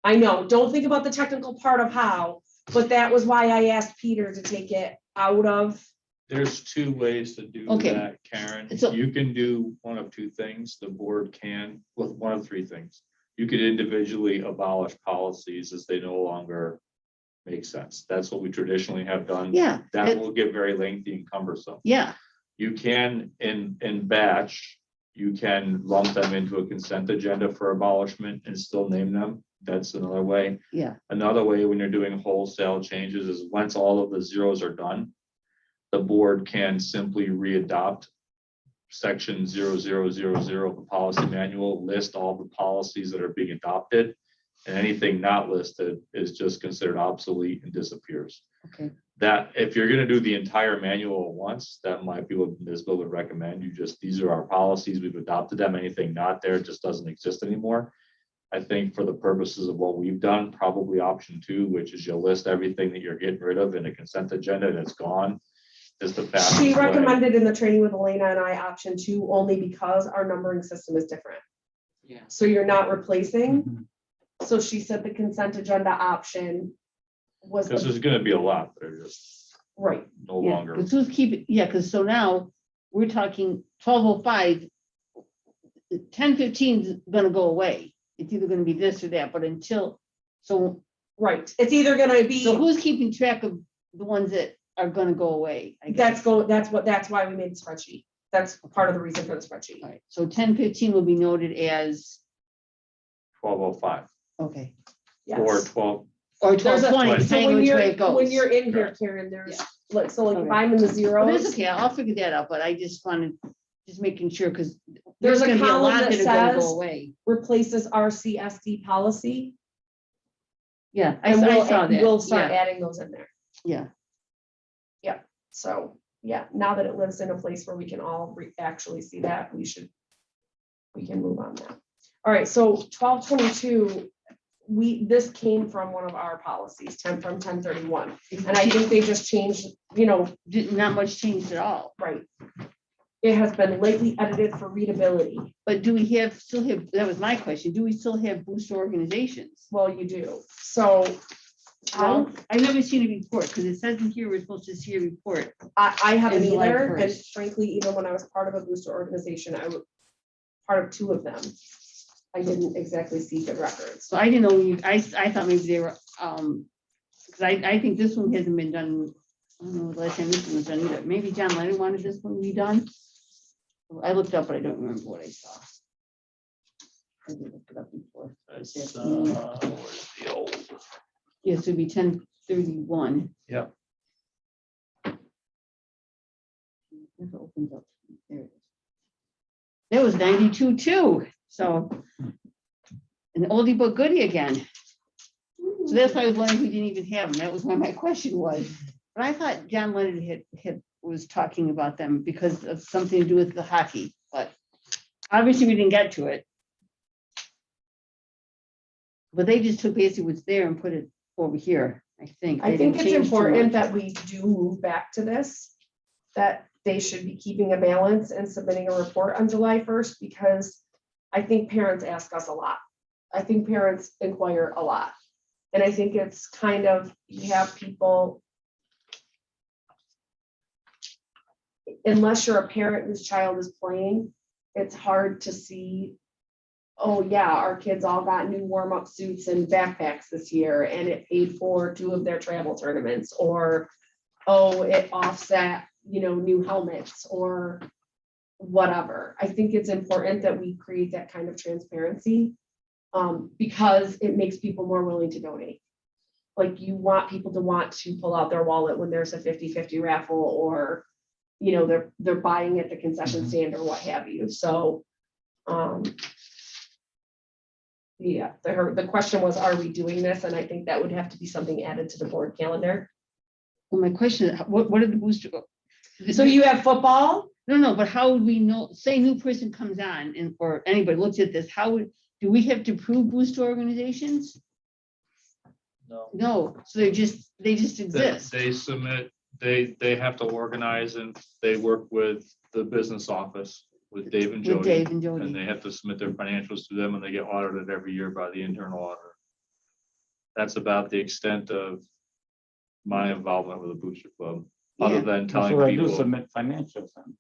I know, don't think about the technical part of how, but that was why I asked Peter to take it out of.
There's 2 ways to do
Okay.
that, Karen.
So-
You can do one of 2 things. The board can, well, one of 3 things. You could individually abolish policies as they no longer make sense. That's what we traditionally have done.
yeah,
That will get very lengthy and cumbersome.
yeah,
You can, in batch, you can lump them into a consent agenda for abolishment and still name them. That's another way.
yeah,
Another way when you're doing wholesale changes is once all of the zeros are done, the board can simply readopt section 0000 of the policy manual, list all the policies that are being adopted, and anything not listed is just considered obsolete and disappears.
okay,
That, if you're gonna do the entire manual at once, that might be what Ms. Bill would recommend. You just, these are our policies, we've adopted them, anything not there just doesn't exist anymore. I think for the purposes of what we've done, probably option 2, which is you'll list everything that you're getting rid of in a consent agenda and it's gone, is the fastest
She
way.
recommended in the training with Elena and I, option 2, only because our numbering system is different.
Yeah.
So you're not replacing.
Mhm.
So she said the consent agenda option was,
This
the-
is gonna be a lot, they're just
right,
no
yeah,
longer.
because who's keeping, yeah, because so now we're talking 1205. 1015 is gonna go away. It's either gonna be this or that, but until, so
right. It's either gonna be,
so who's keeping track of the ones that are gonna go away? I guess.
that's why we made the spreadsheet. That's part of the reason for the spreadsheet.
All right, so 1015 will be noted as,
1205
okay,
or
Yes.
12.
or
There's a-
1220,
So
depending
when
which way
you're,
it goes.
when you're in here,
Correct.
Karen, there's,
Yeah.
like, so like if
Okay.
I'm in the
But
zeros,
it's okay, I'll figure that out, but I just wanted, just making sure, because
There's
there's
a
gonna be a
column
lot
that
that are gonna go
says-
away.
replaces our CSD policy.
Yeah,
And
I saw that.
we'll start
Yeah,
adding those in there.
yeah,
So, yeah, now that it lives in a place where we can all actually see that, we can move on now. All right, so 1222, this came from one of our policies, from 1031. And I think they just changed,
not much changed at all.
right. It has been lately edited for readability.
But do we still have, that was my question, do we still have booster organizations?
Well, you do. So
Well, I've never seen a report, because it says in here, we're supposed to see a report.
I haven't
And July
either, and
1st.
frankly, even when I was part of a booster organization, I was part of 2 of them. I didn't exactly see good records.
So I didn't know, I thought maybe they were, because I think this one hasn't been done. I don't know the last time this one was done either. Maybe John Lennon wanted this one redone. I looked up, but I don't remember what I saw. I did look it up before.
That's,
this afternoon.
where's the old?
Yes, it'd be 1031.
Yep.
Never opens up. There it is. That was 92 too, so an oldie but goodie again. So that's why I was wondering if we didn't even have them. That was why my question was. But I thought John Leonard was talking about them because of something to do with the hockey, but obviously we didn't get to it. But they just took basically what's there and put it over here, I think.
I
They
think
didn't
it's
change too
important
much.
that we do move back to this, that they should be keeping a balance and submitting a report on July 1st, because I think parents ask us a lot. I think parents inquire a lot. And I think it's kind of, you have people, unless you're a parent whose child is playing, it's hard to see, oh yeah, our kids all got new warm-up suits and backpacks this year, and it paid for 2 of their travel tournaments, or, oh, it offset, new helmets or whatever. I think it's important that we create that kind of transparency, because it makes people more willing to donate. Like, you want people to want to pull out their wallet when there's a 50-50 raffle, or, they're buying at the concession stand or what have you. So, yeah, the question was, are we doing this? And I think that would have to be something added to the board calendar.
Well, my question is, what did the booster?
So you have football?
No, but how would we know, say a new person comes on and, or anybody looks at this, do we have to prove booster organizations?
No.
No, so they just exist.
They submit, they have to organize, and they work with the business office, with Dave and
With
Jody.
Dave and
And
Jody.
they have to submit their financials to them, and they get audited every year by the internal auditor. That's about the extent of my involvement with the Booster Club, other
Yeah.
than
So
telling
they do
people.
submit financials then.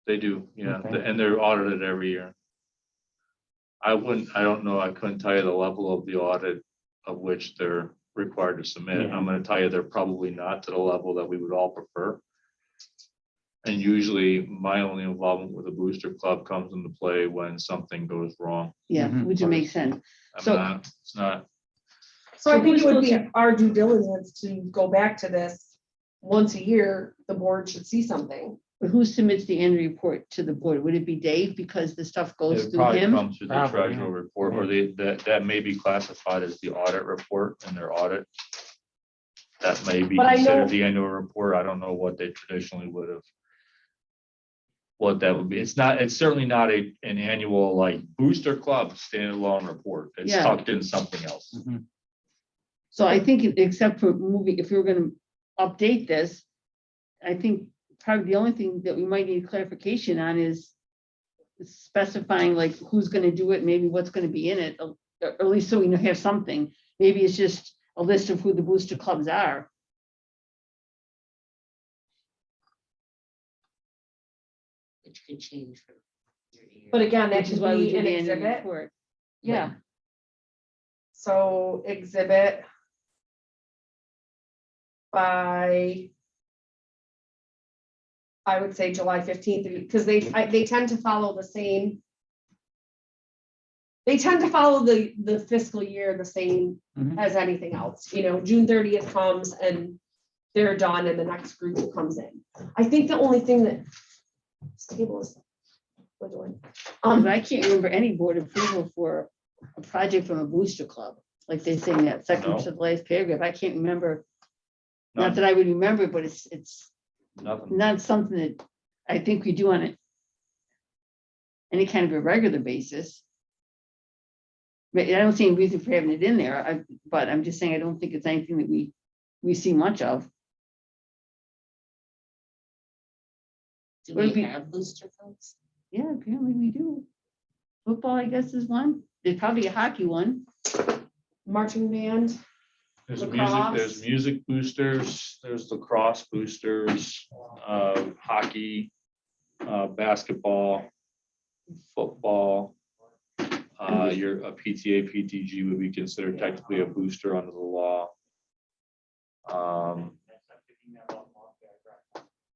They do, yeah,
Okay.
and they're audited every year. I don't know, I couldn't tell you the level of the audit of which they're required to submit.
Yeah.
I'm gonna tell you, they're probably not to the level that we would all prefer. And usually my only involvement with the Booster Club comes into play when something goes wrong.
Yeah,
Mhm.
which would make sense.
It's not,
So I
So
think
who's
it would be
supposed
our due diligence to go back to this once a year. The board should see something.
But who submits the annual report to the board? Would it be Dave because the stuff goes
it
through
probably
him?
comes through the
Probably,
treasurer
yeah.
report, or that may be classified as the audit report in their audit. That may be
But I know-
considered the annual report. I don't know what they traditionally would have. What that would be. It's certainly not an annual like Booster Club standalone report. It's
Yeah.
tucked in something else.
Mhm.
So I think except for moving, if we were gonna update this, I think probably the only thing that we might need clarification on is specifying like who's gonna do it, maybe what's gonna be in it, or at least so we have something. Maybe it's just a list of who the booster clubs are.
Which could change from year to year.
But again, that
Which is
could
why we
be
do
an
the annual
exhibit.
report. Yeah,
So exhibit by, I would say July 15th, because they tend to follow the same. They tend to follow the fiscal year the same
Mhm.
as anything else. June 30th comes and they're done and the next group comes in. I think the only thing that this table is. We're doing.
but I can't remember any board approval for a project from a booster club, like they say in that second
No.
to the last paragraph. I can't remember. Not
None.
that I would remember, but it's
Nothing.
not something that I think we do on it any kind of a regular basis. But I don't see any reason for having it in there, but I'm just saying, I don't think it's anything that we see much of.
Do
Would it
we
be-
have booster clubs?
Yeah, apparently we do. Football, I guess, is one. There's probably a hockey one.
Marching band.
There's
Lacrosse.
music boosters, there's lacrosse boosters, hockey, basketball, football. Your a PTA, PTG would be considered technically a booster under the law.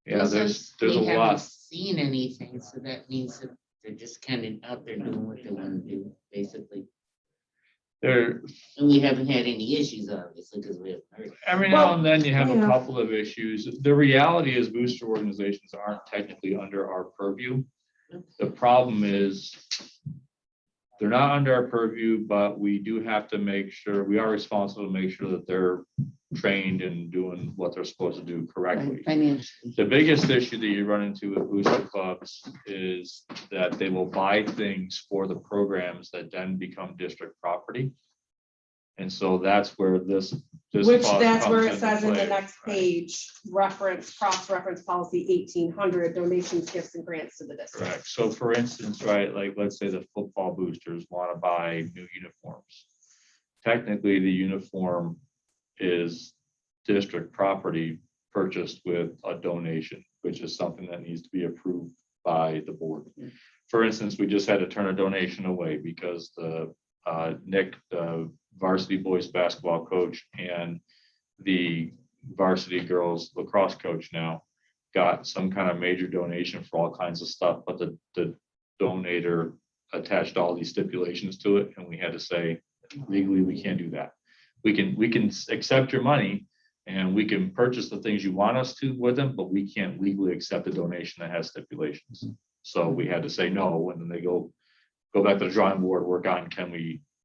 Yeah,
Well,
there's
since
a
we haven't
lot.
Seen anything, so that means that they're just kind of out there doing what they want to do, basically.
There,
And we haven't had any issues, obviously, because we haven't heard.
every now and then you have a
yeah.
couple of issues. The reality is booster organizations aren't technically under our purview. The problem is they're not under our purview, but we do have to make sure, we are responsible to make sure that they're trained and doing what they're supposed to do correctly.
Financially.
The biggest issue that you run into with booster clubs is that they will buy things for the programs that then become district property. And so that's where this.
Which
clause
that's where
comes
it
into
says in the
play,
next
right?
page, cross-reference policy 1800, donations, gifts and grants to the district.
Correct. So for instance, right, like let's say the football boosters want to buy new uniforms. Technically, the uniform is district property purchased with a donation, which is something that needs to be approved by the board. For instance, we just had to turn a donation away because the Nick, the varsity boys basketball coach, and the varsity girls lacrosse coach now got some kind of major donation for all kinds of stuff, but the donator attached all these stipulations to it, and we had to say legally we can't do that. We can accept your money and we can purchase the things you want us to with them, but we can't legally accept a donation that has stipulations. So we had to say no, and then they go back to the drawing board, work on,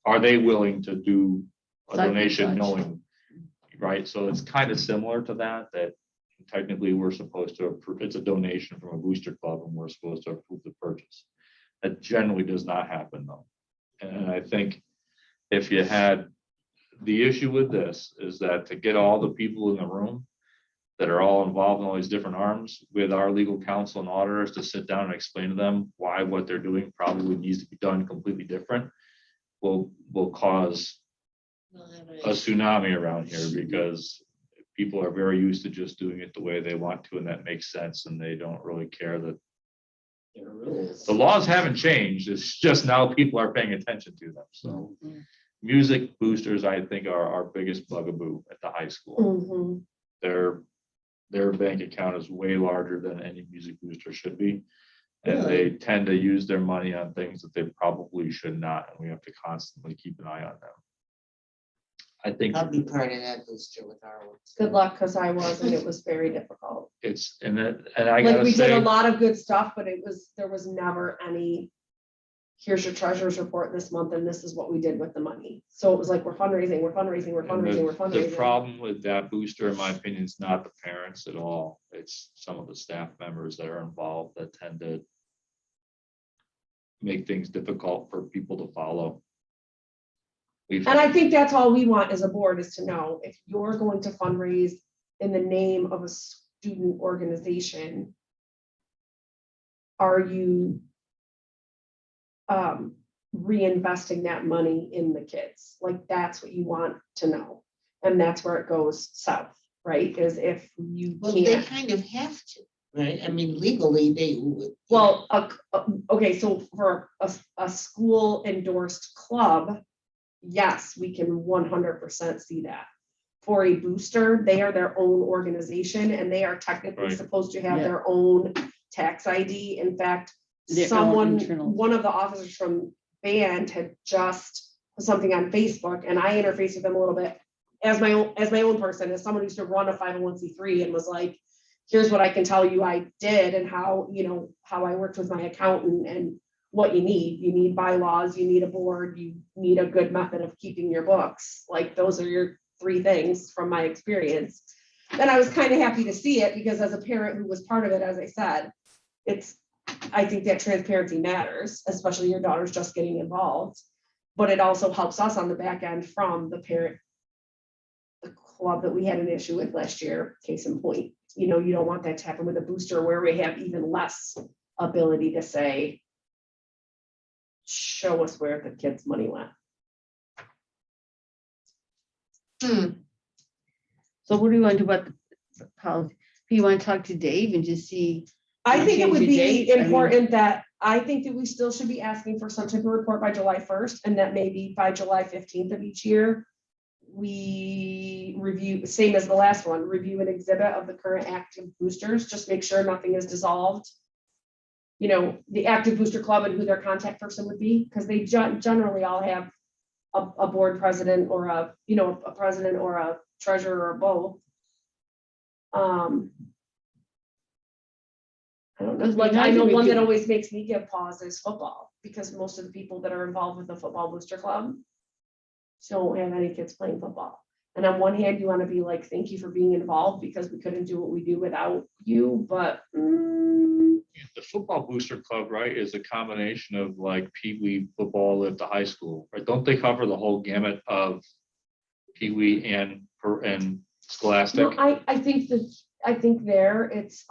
are they willing to do a
Such and
donation
such.
knowing, right? So it's kind of similar to that technically we're supposed to approve, it's a donation from a booster club and we're supposed to approve the purchase. That generally does not happen though. And I think if you had, the issue with this is that to get all the people in the room that are all involved in all these different arms with our legal counsel and auditors to sit down and explain to them why what they're doing probably needs to be done completely different will cause a tsunami around here because people are very used to just doing it the way they want to, and that makes sense, and they don't really care that
There are rules.
the laws haven't changed. It's just now people are paying attention to them. So
Mhm.
music boosters, I think, are our biggest bugaboo at the high school.
Mhm.
Their bank account is way larger than any music booster should be. And
Really?
they tend to use their money on things that they probably should not, and we have to constantly keep an eye on them. I think
I'll be part of that booster with our.
Good luck, because I was, and it was very difficult.
it's, and I
Like,
gotta
we did a
say,
lot of good stuff, but there was never any, here's your treasurer's report this month, and this is what we did with the money. So it was like, we're fundraising, we're fundraising, we're
and
fundraising, we're
the
fundraising.
problem with that booster, in my opinion, is not the parents at all. It's some of the staff members that are involved that tend to make things difficult for people to follow.
And I think that's all we want as a board, is to know if you're going to fundraise in the name of a student organization, are you reinvesting that money in the kids? Like, that's what you want to know. And that's where it goes south, right? Is if you
Well, they
can't.
kind of have to, right? I mean, legally, they would.
Well, okay, so for a school endorsed club, yes, we can 100% see that. For a booster, they are their own organization and they are technically
Right.
supposed to have
Yeah.
their own tax ID. In fact,
Their own internal.
one of the officers from band had just put something on Facebook, and I interfaced with them a little bit as my own person, as someone who used to run a 501c3, and was like, here's what I can tell you I did and how I worked with my accountant and what you need. You need bylaws, you need a board, you need a good method of keeping your books. Like, those are your 3 things from my experience. And I was kind of happy to see it, because as a parent who was part of it, as I said, I think that transparency matters, especially your daughter's just getting involved. But it also helps us on the back end from the club that we had an issue with last year, case in point. you know, you don't want that to happen with a booster where we have even less ability to say, show us where the kids' money went.
So what do you want to do about the policy? Do you want to talk to Dave and just see?
I think it
Change
would
the
be
date, I mean-
important that, I think that we still should be asking for some type of report by July 1st, and that maybe by July 15th of each year, we review, same as the last one, review an exhibit of the current active boosters, just make sure nothing is dissolved. You know, the active booster club and who their contact person would be, because they generally all have a board president or a, you know, a president or a treasurer or both. I don't know,
Because
like,
we
I
had to
know one that
review-
always makes me give pause is football, because most of the people that are involved with the football booster club don't have any kids playing football. And on one hand, you want to be like, thank you for being involved, because we couldn't do what we do without you, but
The football booster club, right, is a combination of like pee-wee football at the high school, right? Don't they cover the whole gamut of pee-wee and scholastic?
no, I think that, I think there it's,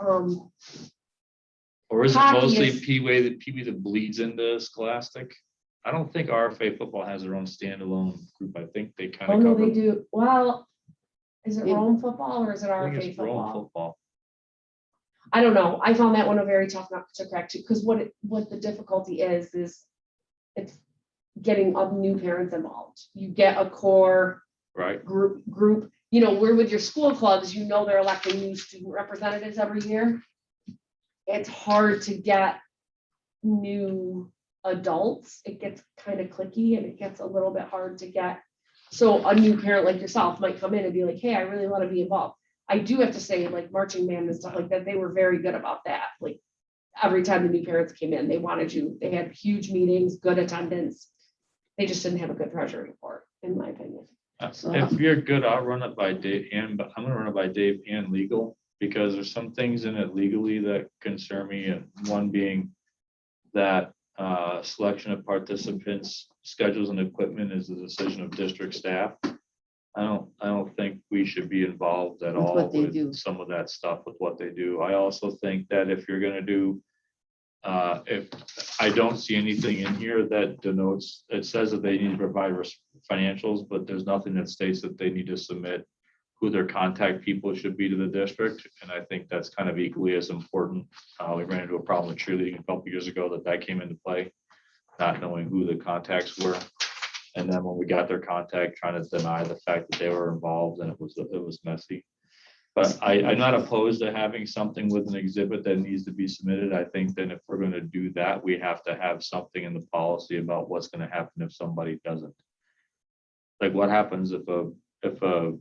Or is it
hockey
mostly
is-
pee-wee that bleeds into scholastic? I don't think RFA football has their own standalone group. I think they kind
oh
of
no,
cover.
they do, well, is it
Yeah.
Rome football or is it
I think
RFA
it's Rome
football?
football.
I don't know. I found that one a very tough nut to crack too, because what the difficulty is it's getting new parents involved. You get a core
Right,
group, you know, we're with your school clubs, you know, they're electing new student representatives every year. It's hard to get new adults. It gets kind of cliquey and it gets a little bit hard to get. So a new parent like yourself might come in and be like, hey, I really want to be involved. I do have to say, like marching band and stuff like that, they were very good about that. Like every time the new parents came in, they wanted you, they had huge meetings, good attendance. They just didn't have a good treasury report, in my opinion.
if you're good, I'll run it by Dave but I'm gonna run it by Dave and legal, because there's some things in it legally that concern me, and one being that selection of participants, schedules and equipment is the decision of district staff. I don't think we should be involved at
With
all
what they
with
do.
some of that stuff with what they do. I also think that if you're gonna do, if I don't see anything in here that denotes, it says that they need to provide financials, but there's nothing that states that they need to submit who their contact people should be to the district. And I think that's kind of equally as important. We ran into a problem with cheerleading a couple years ago that came into play, not knowing who the contacts were. And then when we got their contact, trying to deny the fact that they were involved, and it was messy. But I'm not opposed to having something with an exhibit that needs to be submitted. I think that if we're going to do that, we have to have something in the policy about what's going to happen if somebody doesn't. Like what happens if a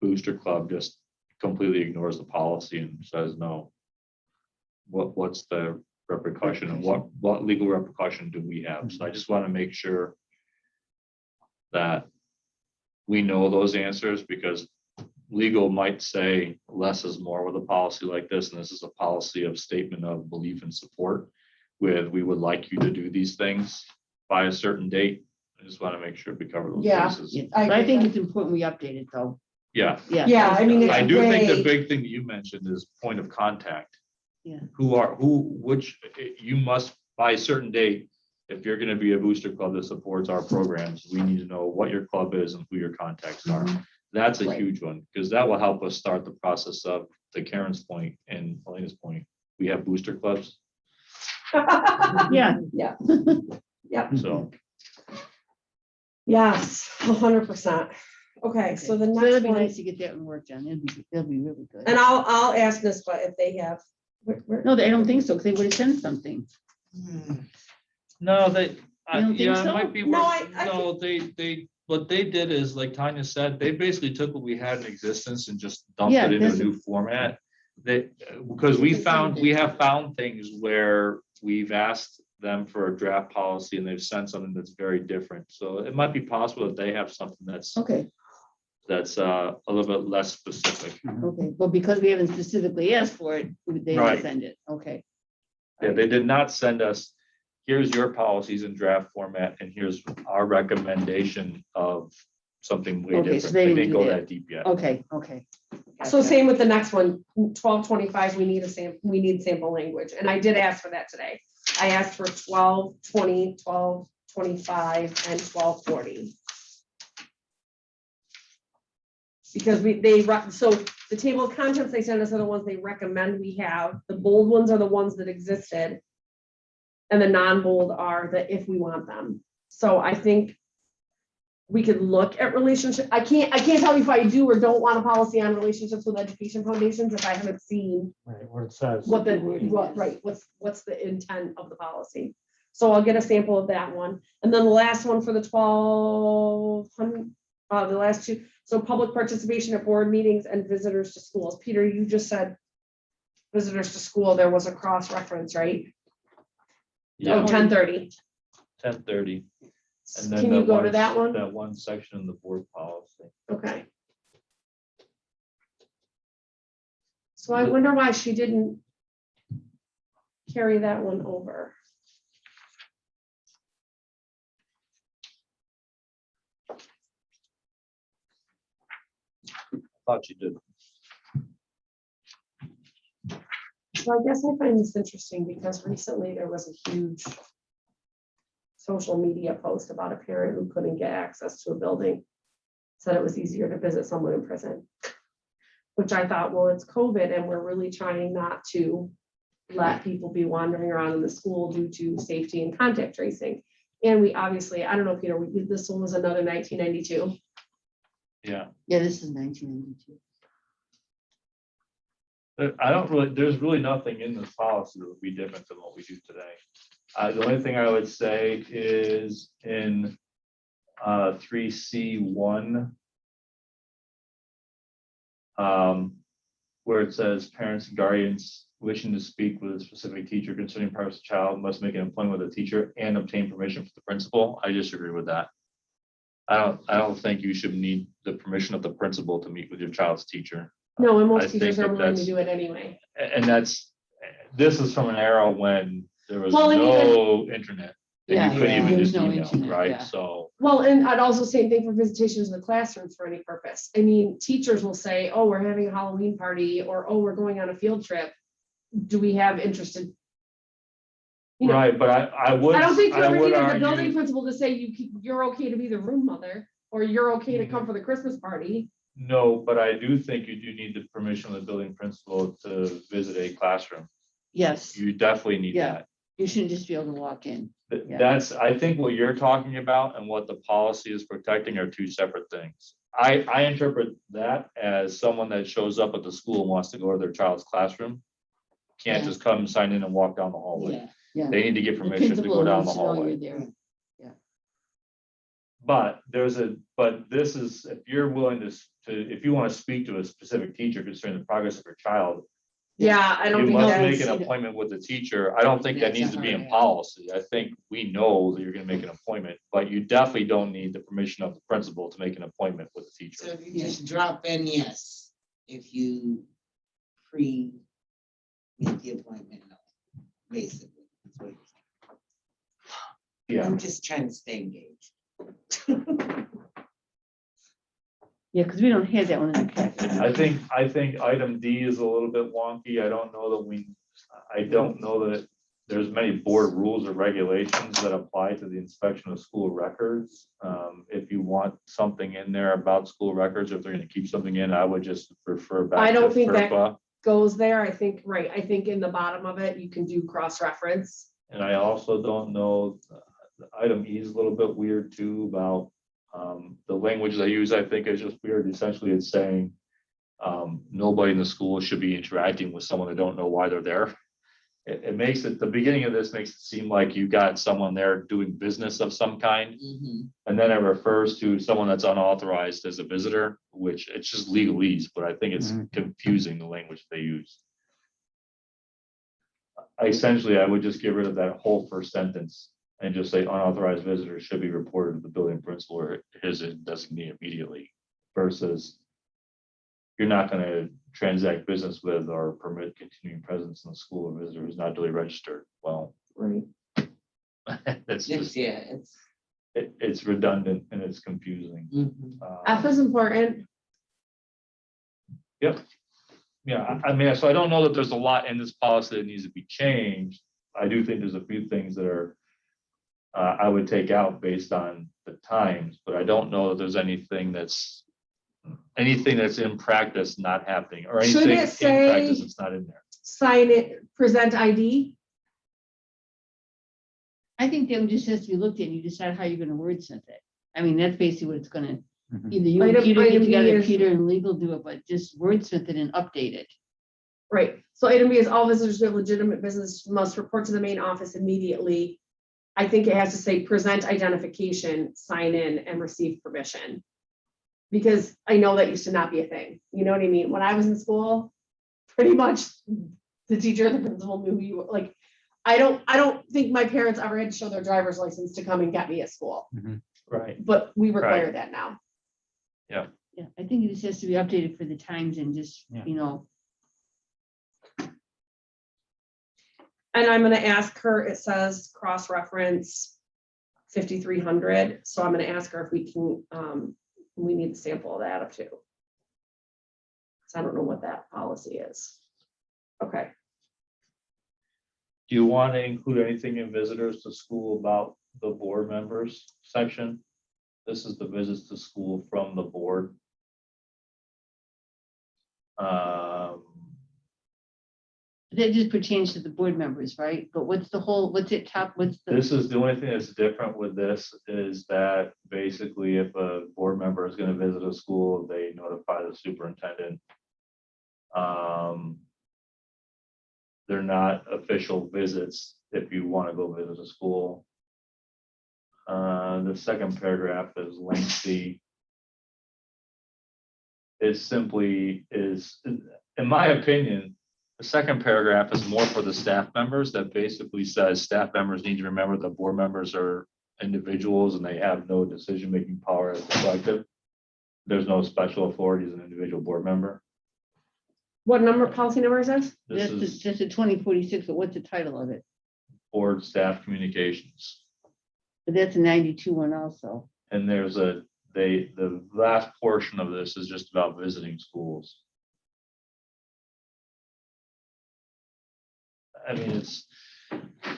booster club just completely ignores the policy and says no? What's the repercussion, and what legal repercussion do we have? So I just want to make sure that we know those answers, because legal might say less is more with a policy like this, and this is a policy of statement of belief and support with, we would like you to do these things by a certain date. I just want to make sure we cover those
Yeah.
bases.
Yeah,
I
but I
agree.
think it's important we update it though.
Yeah,
Yeah, I mean,
I
it's
do think the
way-
big thing that you mentioned is point of contact.
Yeah.
You must, by a certain date, if you're gonna be a booster club that supports our programs, we need to know what your club is and who your contacts are. That's a
Right.
huge one, because that will help us start the process of, to Karen's point and Elena's point, we have booster clubs,
Yeah.
Yeah,
so.
yes, 100%. Okay, so the
So
next
it'd be
one,
nice to get that one worked on. It'll be really good.
and I'll ask this, but if they have.
No, I don't think so, because they would have sent something.
No, they,
You don't think
yeah, it
so?
might be,
No,
worth-
I
no, they, what they did is, like Tanya said, they basically took what we had in existence and just dumped
Yeah,
it into a
that's-
new format. They, because we have found things where we've asked them for a draft policy and they've sent something that's very different. So it might be possible that they have something that's
Okay,
a little bit less specific.
okay. Well, because we haven't specifically asked for it, they didn't
Right.
send it. Okay.
Yeah, they did not send us, here's your policies in draft format, and here's our recommendation of something way
Okay, so
different.
they
They
didn't
didn't
do
go
that.
that deep yet.
Okay, okay.
So
Gotcha.
same with the next one, 1225, we need we need sample language, and I did ask for that today. I asked for 1220, 1225, and 1240. Because so the table of contents they sent us are the ones they recommend we have, the bold ones are the ones that existed. And the non-bold are the if we want them. So I think we could look at relationship. I can't tell you if I do or don't want a policy on relationships with education foundations if I haven't seen
Right, what it says.
what's the intent of the policy. So I'll get a sample of that one. And then the last one for the 1200, the last two. So public participation at board meetings and visitors to schools. Peter, you just said visitors to school, there was a cross-reference, right?
Yeah,
Oh, 10:30.
10:30. And then
Can you go to that one?
That one section in the board policy.
Okay. So I wonder why she didn't carry that one over.
Thought you did.
So I guess I find this interesting because recently there was a huge social media post about a parent who couldn't get access to a building. Said it was easier to visit someone in prison. Which I thought, well, it's COVID and we're really trying not to let people be wandering around in the school due to safety and contact tracing. And we obviously, I don't know, Peter, this one was another 1992.
Yeah.
Yeah, this is 1992.
There's really nothing in this policy that would be different than what we do today. The only thing I would say is in 3C1, where it says parents and guardians wishing to speak with a specific teacher concerning parts of the child must make an appointment with a teacher and obtain permission from the principal. I disagree with that. I don't think you should need the permission of the principal to meet with your child's teacher.
No, and
I
most teachers
think
are willing to
that's-
do it anyway.
And this is from an era when there was
Well, and
no internet. And
Yeah,
you couldn't
yeah.
even
There was
just
no
email,
internet,
right?
yeah.
So,
Well, and I'd also say same thing for visitations in the classrooms for any purpose. I mean, teachers will say, oh, we're having a Halloween party, or, oh, we're going on a field trip. Do we have interested? You know,
right, but I would.
I don't think you
I
ever
would
needed the
argue-
building principal to say you're okay to be the room mother, or you're okay to come for the Christmas party.
No, but I do think you do need the permission of the building principal to visit a classroom.
Yes,
You definitely need
Yeah.
that.
you shouldn't just be able to walk in. Yeah.
That's, I think what you're talking about and what the policy is protecting are two separate things. I interpret that as someone that shows up at the school and wants to go to their child's classroom. Can't
Yeah.
just come, sign in and walk down the hallway.
Yeah,
Yeah.
They need to get
The
permission to
principal
go down the
needs to know
hallway.
you're there.
But this is, if you're willing to, if you want to speak to a specific teacher concerning the progress of your child,
Yeah, I don't
you
think
must
that's,
make an appointment with the teacher. I don't think that
That's a
needs to be in
hard ask.
policy. I think we know that you're gonna make an appointment, but you definitely don't need the permission of the principal to make an appointment with the
so
teacher.
if you just drop in yes, if you make the appointment, no, basically. That's what you're saying.
Yeah,
I'm just trying to stay engaged.
Yeah, because we don't have that one in the packet.
I think item D is a little bit wonky. I don't know that there's many board rules or regulations that apply to the inspection of school records. If you want something in there about school records, if they're gonna keep something in, I would just refer back.
I don't
to
think that-
FERPA.
goes there. I think, right, I think in the bottom of it, you can do cross-reference.
And I also don't know, item E is a little bit weird too about the language they use, I think is just weird. Essentially, it's saying nobody in the school should be interacting with someone that don't know why they're there. It makes it, the beginning of this makes it seem like you got someone there doing business of some kind.
Mhm.
And then it refers to someone that's unauthorized as a visitor, which it's just legalese, but I think it's confusing the language they use. Essentially, I would just get rid of that whole first sentence and just say unauthorized visitors should be reported to the building principal or his designee immediately versus you're not going to transact business with or permit continuing presence in the school of visitor who's not duly registered. Well,
Right.
that's
Yes,
just,
yeah, it's,
it's redundant and it's confusing.
Mhm.
F is important.
Yep. Yeah, I mean, so I don't know that there's a lot in this policy that needs to be changed. I do think there's a few things that are I would take out based on the times, but I don't know that there's anything that's in practice not happening or
Should
anything
it
in
say-
practice that's not in there.
Sign it, present ID.
I think that just has to be looked at and you decide how you're gonna wordsmith it. I mean, that's basically what it's gonna,
Mhm.
either you and
Item-
Peter get
item B
together,
is-
Peter and legal do it, but just wordsmith it and update it.
Right, so item B is all visitors with legitimate business must report to the main office immediately. I think it has to say present identification, sign in and receive permission. Because I know that used to not be a thing, you know what I mean? When I was in school, pretty much the teacher, the principal knew you, like, I don't think my parents ever had to show their driver's license to come and get me at school,
Right.
but we require that now.
Yeah, I think it just has to be updated for the times and just,
Yeah.
you know,
And I'm gonna ask her, it says cross-reference 5,300, so I'm gonna ask her if we can, we need a sample of that too. Cause I don't know what that policy is. Okay,
Do you want to include anything in visitors to school about the board members section? This is the visits to school from the board.
that just pertains to the board members, right? But what's the,
This is the only thing that's different with this is that basically if a board member is going to visit a school, they notify the superintendent. They're not official visits if you want to go visit a school. The second paragraph is lengthy. It simply is, in my opinion, the second paragraph is more for the staff members that basically says staff members need to remember that board members are individuals and they have no decision-making power as a collective. There's no special authority as an individual board member.
what policy number is this?
This
that's
is
just a 2046, but what's the title of it?
board staff communications.
But that's a 92 one also.
And there's the last portion of this is just about visiting schools. I mean,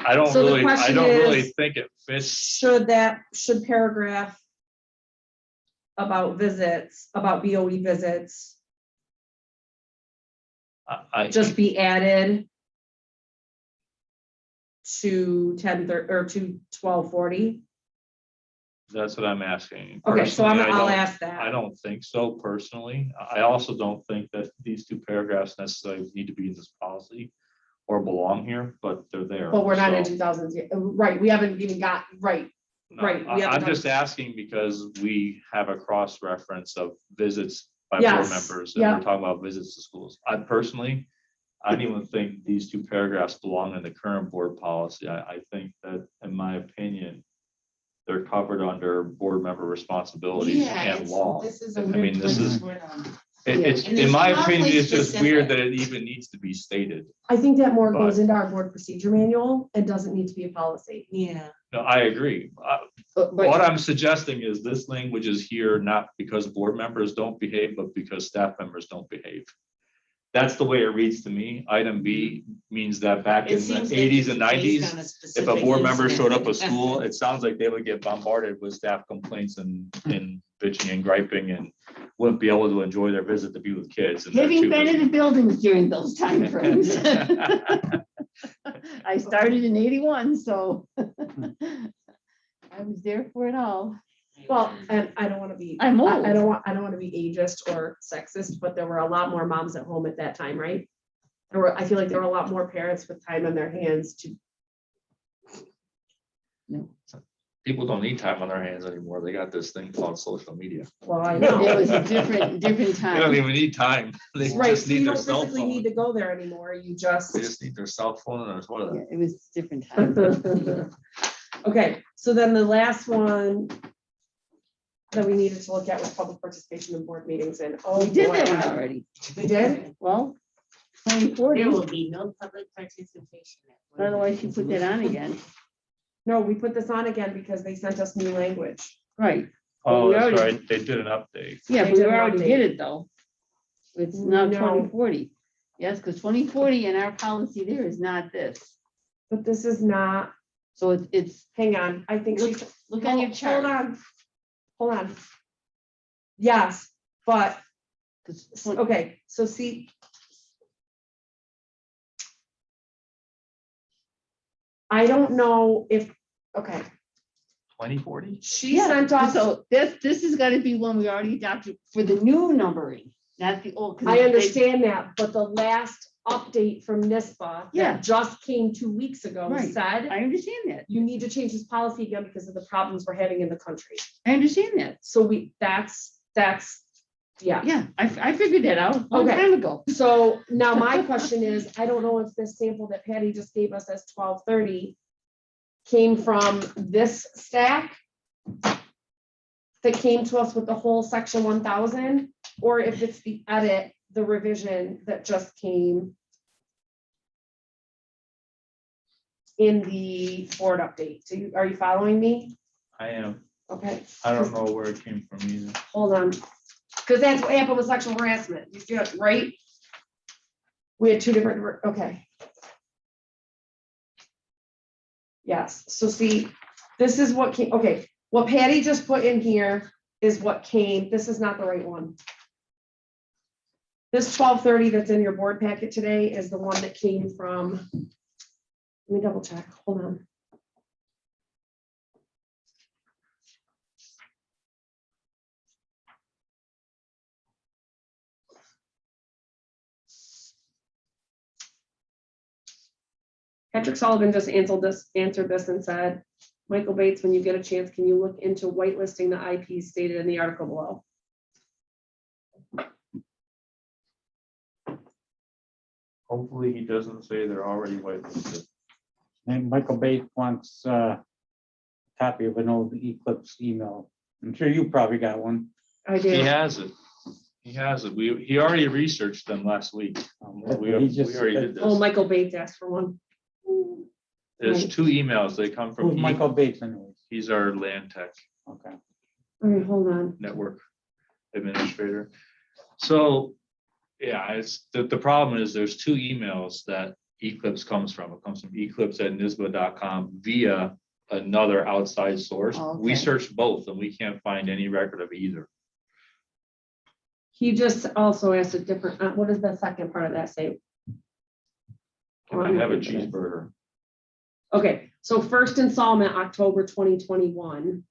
I don't
So the
really
question is,
think it fits.
should paragraph about visits, about BOE visits,
I
just be added to 1240?
That's what I'm asking.
Okay, so
Personally,
I'll ask
I
that.
don't think so personally. I also don't think that these two paragraphs necessarily need to be in this policy or belong here, but they're there.
But we're not in
So,
2000s yet, right, we haven't even got, right,
no,
right, we haven't
I'm just
done-
asking because we have a cross-reference of visits by
Yes,
board members, and
yeah.
we're talking about visits to schools. I don't even think these two paragraphs belong in the current board policy. I think that, in my opinion, they're covered under board member responsibilities
Yeah,
and law.
this is a
I
weird
mean, this
place
is-
where,
It's,
And
in
it's
my
awfully
opinion, it's just weird
specific.
that it even needs to be stated.
I think that more
But-
goes into our board procedure manual and doesn't need to be a policy.
yeah.
No, I agree.
But
What I'm suggesting is this language is here not because board members don't behave, but because staff members don't behave. That's the way it reads to me. Item B means that back in
It
the
seems like
eighties
it's
and
based
nineties,
on a
if a
specific
board member showed up
incident.
at school, it sounds like they would get bombarded with staff complaints and bitching and griping and wouldn't be able to enjoy their visit to be with kids. and they're
having
too
been in
busy.
the buildings during those time frames. I started in 81, so I was there for it all.
Well, and I don't want to be,
I'm old.
I don't want to be ageist or sexist, but there were a lot more moms at home at that time, right? I feel like there were a lot more parents with time on their hands to,
People don't need time on their hands anymore. They got this thing called social media.
well, I
It
know.
was a different
They don't
time.
even need time. They
Right,
just
so you
need their
don't
cell
physically need
phone.
to go there anymore, you just.
They just need their cell phone and their toilet.
Yeah, it was a different time.
Okay, so then the last one that we needed to look at was public participation in board meetings, and oh.
We did
boy,
that one already.
We did?
Well, 2040,
There
I
will be no public participation.
don't know why she put that on again.
No, we put this on again because they sent us new language.
Right,
Oh,
we
that's
already-
right. They did an update.
yeah,
They
but we
did an
already
update.
did it though. It's now
No.
2040. Yes, because 2040 and our policy there is not this.
But this is not,
So it's,
hang on, I think she's.
look on your
Hold
chart.
on. Hold on. Yes, but,
'Cause
okay, so see. I don't know if, okay,
2040?
she
Yeah,
sent us,
so this is gotta be one we already adopted for the new numbering, not the old. 'cause
I
they-
understand that, but the last update from NISBA
Yeah.
that just came 2 weeks ago
Right.
said,
I understand that.
you need to change this policy again because of the problems we're having in the country.
I understand that.
So yeah.
Yeah, I figured that out a long
Okay.
time ago.
So now my question is, I don't know if this sample that Patty just gave us as 1230 came from this stack that came to us with the whole section 1000, or if it's the edit, the revision that just came in the board update. So are you following me?
I am.
Okay,
I don't know where it came from either.
hold on. Because that's what happened with sexual harassment. You see it, right? We had two different, okay. Yes, so see, this is what came, okay, what Patty just put in here is what came, this is not the right one. This 1230 that's in your board packet today is the one that came from, let me double check, hold on. Patrick Sullivan just answered this and said, Michael Bates, when you get a chance, can you look into whitelisting the IPs stated in the article below?
Hopefully he doesn't say they're already whitelisted.
And Michael Bates wants a copy of an old Eclipse email. I'm sure you probably got one.
I
He
do.
has it. He has it. He already researched them last week. We
He just-
already did
Oh,
this.
Michael Bates asked for one.
There's 2 emails. They come from,
Who's Michael Bates anyways?
he's our land tech
Okay.
All right, hold on.
network administrator. So, yeah, it's, the problem is there's 2 emails that Eclipse comes from. It comes from eclipse@nisba.com via another outside source.
Oh,
We
okay.
searched both and we can't find any record of either.
He just also asked a different, what does the second part of that say?
Can I have a cheeseburger?
Okay, so first installment, October 2021.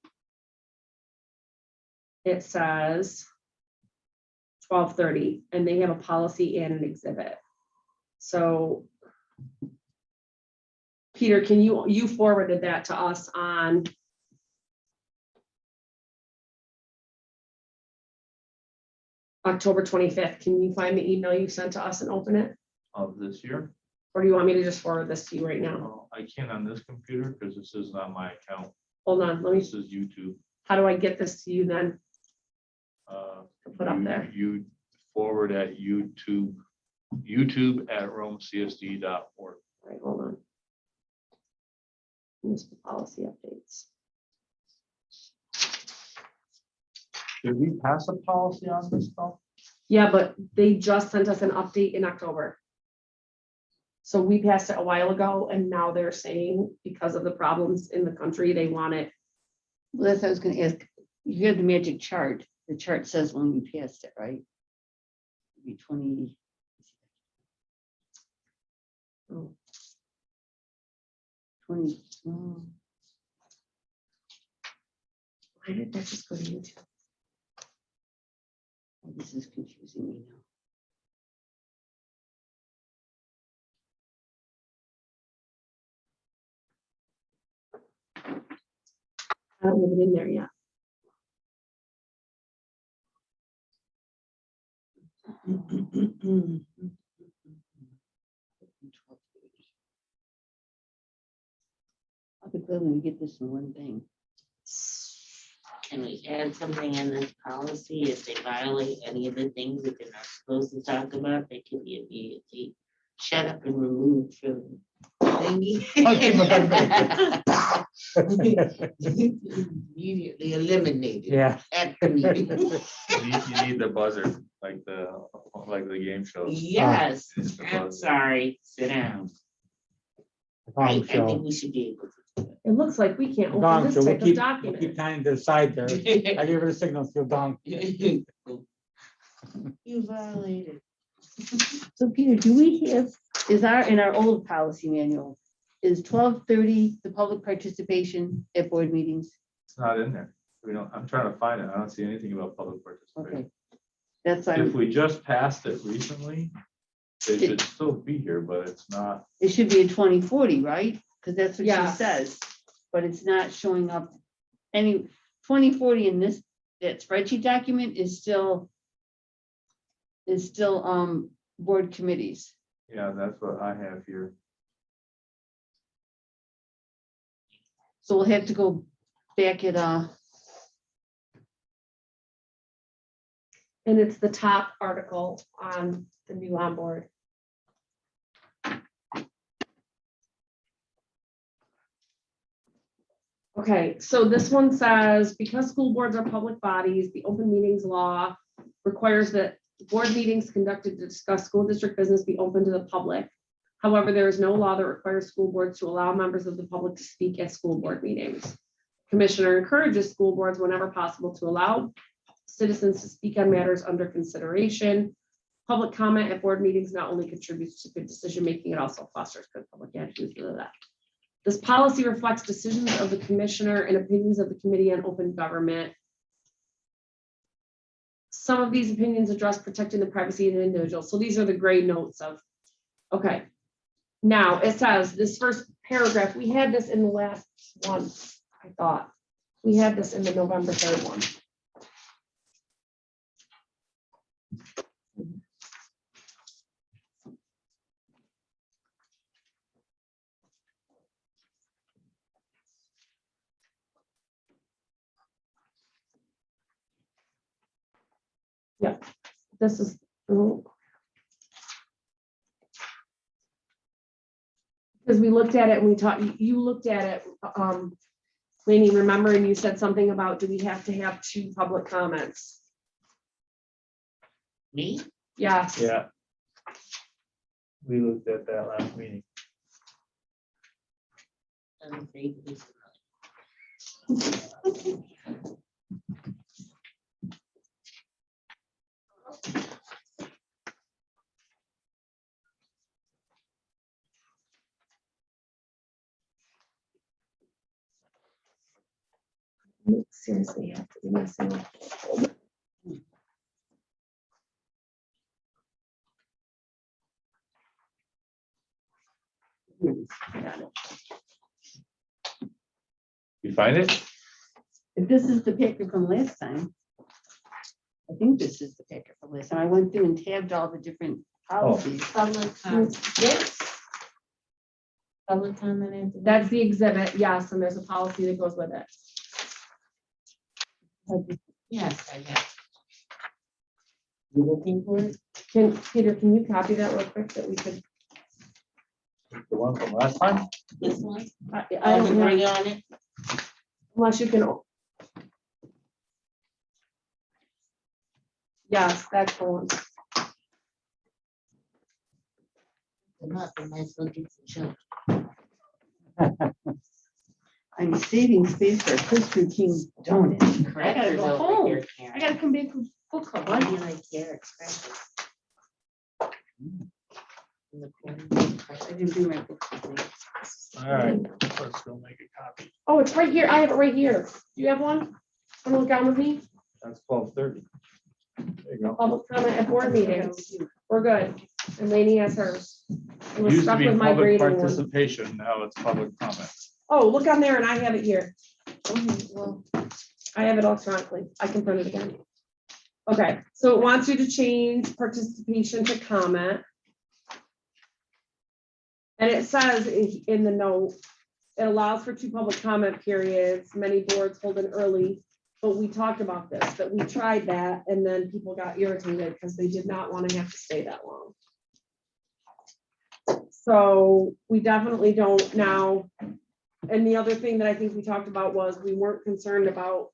It says 1230, and they have a policy and an exhibit. So Peter, can you forwarded that to us on October 25th. Can you find the email you sent to us and open it?
Of this year?
Or do you want me to just forward this to you right now?
No, I can't on this computer because this is not my account.
Hold on, let me,
This is YouTube.
how do I get this to you then?
To
put up there.
You forward at YouTube, youtube@romecsd.org.
All right, hold on. Municipal policy updates.
Did we pass a policy on this stuff?
Yeah, but they just sent us an update in October. So we passed it a while ago and now they're saying because of the problems in the country, they want it.
Well, that's what I was gonna ask. You have the magic chart. The chart says when we passed it, right? Be 20.
Oh,
20. Oh,
why did that just go to YouTube?
this is confusing me now.
I don't have it in there yet.
I'll be glad when we get this in one thing.
Can we add something in this policy if they violate any of the things that they're not supposed to talk about? They can be immediately shut up and removed from the thingy.
Okay, but
Immediately eliminated
Yeah.
at the meeting.
You need the buzzer, like the game shows.
Yes,
It's the
I'm
buzzer.
sorry, sit down. I think we should be able to.
It looks like we can't open
Gong
this
show,
type of
we'll
document.
keep kind to the side there. I gave her the signal to gong.
You violated.
So Peter, do we have, in our old policy manual, is 12:30 the public participation at board meetings?
It's not in there. I'm trying to find it. I don't see anything about public
Okay.
participation.
That's
If
why
we just passed it recently, it should still be here, but it's not.
it should be a 2040, right? Because that's what she
Yes.
says, but it's not showing up. Any 2040 in that spreadsheet document is still board committees.
Yeah, that's what I have here.
So we'll have to go back at
And it's the top article on the new onboard. Okay, so this one says, because school boards are public bodies, the open meetings law requires that board meetings conducted to discuss school district business be open to the public. However, there is no law that requires school boards to allow members of the public to speak at school board meetings. Commissioner encourages school boards whenever possible to allow citizens to speak on matters under consideration. Public comment at board meetings not only contributes to good decision-making, it also fosters good public attitudes. This policy reflects decisions of the commissioner and opinions of the Committee on Open Government. Some of these opinions address protecting the privacy of the individual. So these are the gray notes of, okay. Now it says this first paragraph, we had this in the last one, I thought. We had this in the November 3rd one. Yeah, this is. Because we looked at it and we talked, you looked at it, Lainey, remember, and you said something about, do we have to have 2 public comments?
Me?
Yes.
Yeah. We looked at that last meeting.
I'm afraid to be
Seriously, have to do this.
You find it?
If this is the packet from last time, I think this is the packet from last time. I went through and tabbed all the different policies.
public comment. Yes. Public comment.
That's the exhibit, yes, and there's a policy that goes with it.
Yes, I have. You looking for it?
Peter, can you copy that real quick that we could?
The one from last time?
This one?
I
I
don't
can
know,
bring on it.
unless you can. Yes, that's the one.
Enough, I might as well get some children.
I'm saving space for a Krispy Kreme donut. I gotta
Crackers
go
over
home.
here, Karen.
I gotta come back from book club.
Why do
Why
you like carrots? Crackers? In the corner.
I didn't do my book club.
All right, let's go make a copy.
Oh, it's right here. I have it right here. Do you have one? Want to look down with me?
That's 12:30. There you go.
Public comment at board meetings. We're good. And Lainey has hers. I was
Used to
stuck
be
with my
public
grading one.
participation, now it's public comment.
Oh, look on there and I have it here.
Okay, well,
I have it electronically. I can print it again. Okay, so it wants you to change participation to comment. And it says in the note, it allows for 2 public comment periods. Many boards hold an early, but we talked about this, that we tried that and then people got irritated because they did not want to have to stay that long. So we definitely don't now And the other thing that I think we talked about was we weren't concerned about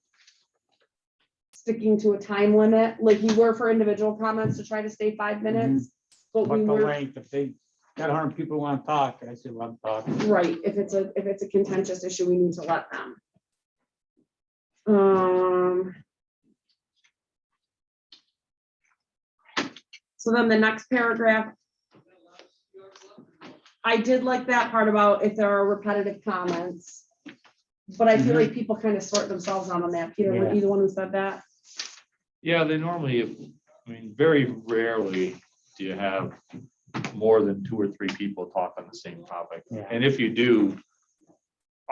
sticking to a time limit, like we were for individual comments to try to stay 5 minutes. But we
But the
were,
length, if they got 100 people want to talk, I say, let them talk.
right, if it's a contentious issue, we need to let them. So then the next paragraph, I did like that part about if there are repetitive comments. But I feel like people kind of sort themselves out on that. Peter, were you the one who said that?
Yeah, they normally, I mean, very rarely do you have more than 2 or 3 people talk on the same topic.
Yeah.
And if you do,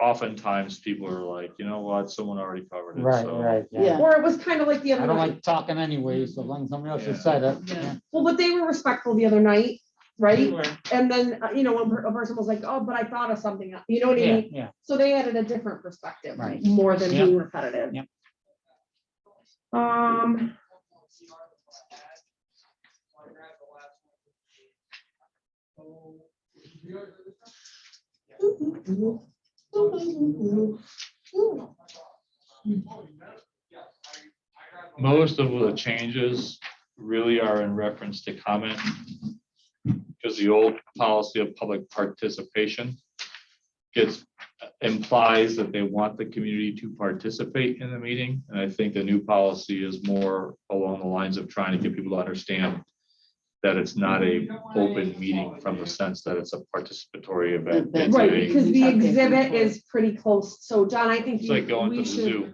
oftentimes people are like, you know what, someone already covered it.
Right,
so-
right,
Yeah.
yeah.
Or it was kind of like the
I
other
don't
night.
like talking anyway, so long as somebody else has
Yeah.
said it.
Yeah.
Well, but they were respectful the other night, right?
Sure.
And then, when a person was like, oh, but I thought of something, you know what I
Yeah,
mean?
yeah.
So they added a different perspective,
Right.
more than
Yep.
being repetitive.
Yep.
Most of the changes really are in reference to comment. Because the old policy of public participation implies that they want the community to participate in the meeting. And I think the new policy is more along the lines of trying to get people to understand that it's not a open meeting from the sense that it's a participatory event. It's
Right,
a-
because the
Okay.
exhibit is pretty close. So John, I think
It's like going to
we
the
should,
zoo,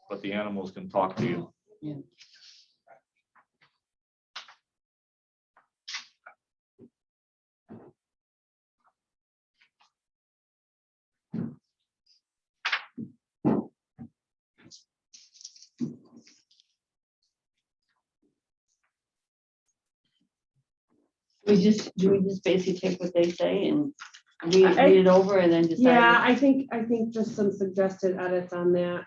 but the animals can talk to you.
Do we just basically take what they say and read
I-
it over and then decide?
yeah, I think just some suggested edits on that.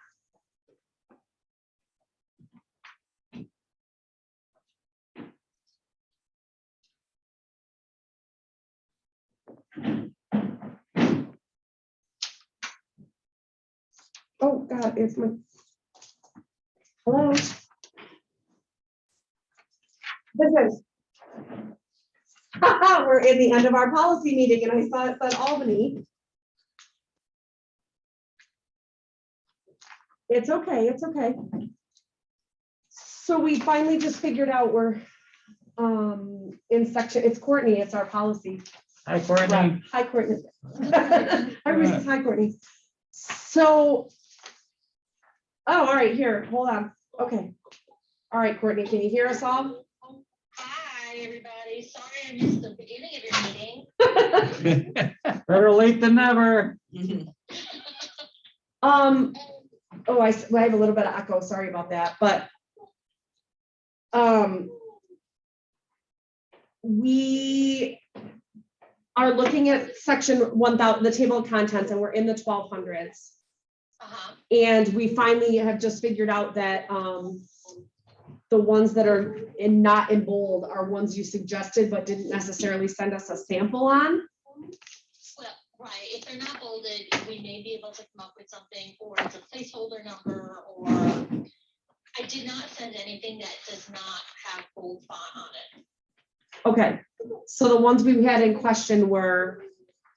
Oh, God, it's my. Hello? This is. We're in the end of our policy meeting and I saw it said Albany. It's okay, it's okay. So we finally just figured out we're in section, it's Courtney, it's our policy.
Hi, Courtney.
Hi, Courtney. Hi, Reese. Hi, Courtney. So, oh, all right, here, hold on. Okay. All right, Courtney, can you hear us all?
Hi, everybody. Sorry I missed the beginning of your meeting.
Better late than never.
Oh, I have a little bit of echo, sorry about that, but we are looking at section 1000, the table of contents, and we're in the 1200s. And we finally have just figured out that the ones that are not in bold are ones you suggested, but didn't necessarily send us a sample on.
Well, right, if they're not bolded, we may be able to come up with something, or it's a placeholder number, or I did not send anything that does not have bold font on it.
Okay, so the ones we had in question were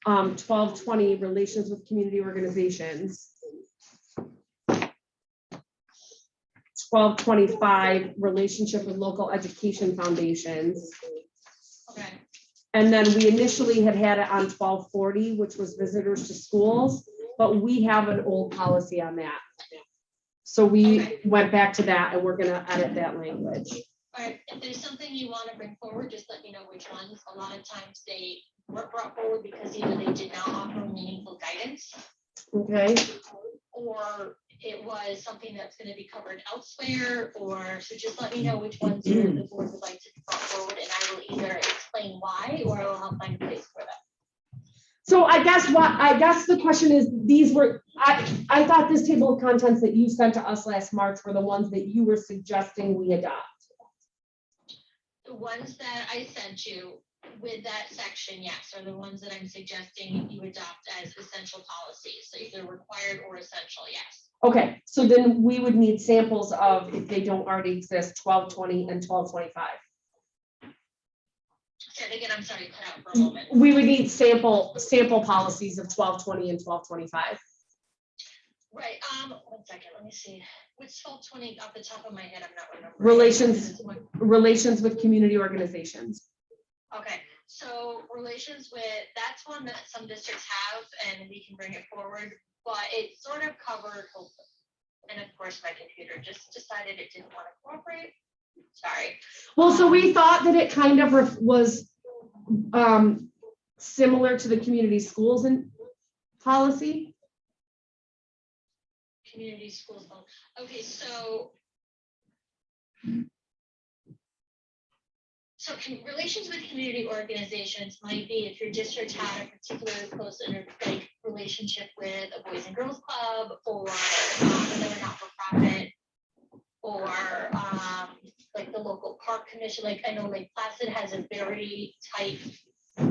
1220 relations with community organizations. 1225 relationship with local education foundations.
Okay,
And then we initially had it on 1240, which was visitors to schools, but we have an old policy on that. So we went back to that and we're gonna edit that language.
all right, if there's something you want to bring forward, just let me know which ones. A lot of times they weren't brought forward because either they did not offer meaningful guidance,
Okay,
or it was something that's gonna be covered elsewhere, or, so just let me know which ones the board would like to bring forward, and I will either explain why, or I will help find a place for that.
so I guess the question is, these were, I thought this table of contents that you sent to us last March were the ones that you were suggesting we adopt.
The ones that I sent you with that section, yes, are the ones that I'm suggesting you adopt as essential policies, so either required or essential, yes.
Okay, so then we would need samples of, if they don't already exist, 1220 and 1225.
Say it again, I'm sorry, cut out for a moment.
We would need sample policies of 1220 and 1225.
Right, 1 second, let me see, which 1220 off the top of my head, I'm not remembering.
Relations with community organizations.
Okay, so relations with, that's one that some districts have, and we can bring it forward, but it sort of covered, and of course, my computer just decided it didn't want to cooperate. Sorry.
Well, so we thought that it kind of was similar to the community schools and policy.
Community schools, okay, so. So relations with community organizations might be if your district had a particularly close like relationship with a Boys and Girls Club or another not-for-profit, or like the local park commission. Like I know Lake Placid has a very tight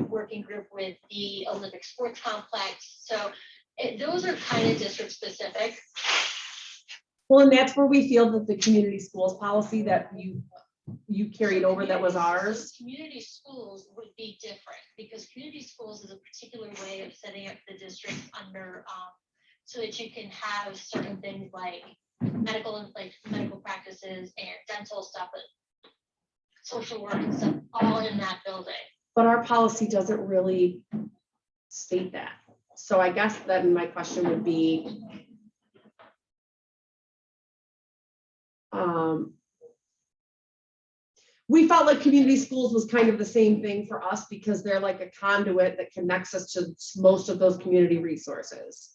working group with the Olympic Sports Complex. So those are kind of district specific.
Well, and that's where we feel that the community schools policy that you carried over that was ours.
Community schools would be different because community schools is a particular way of setting up the district under, so that you can have certain things like medical practices and dental stuff, and social work and stuff, all in that building.
But our policy doesn't really state that. So I guess then my question would be, we felt like community schools was kind of the same thing for us because they're like a conduit that connects us to most of those community resources.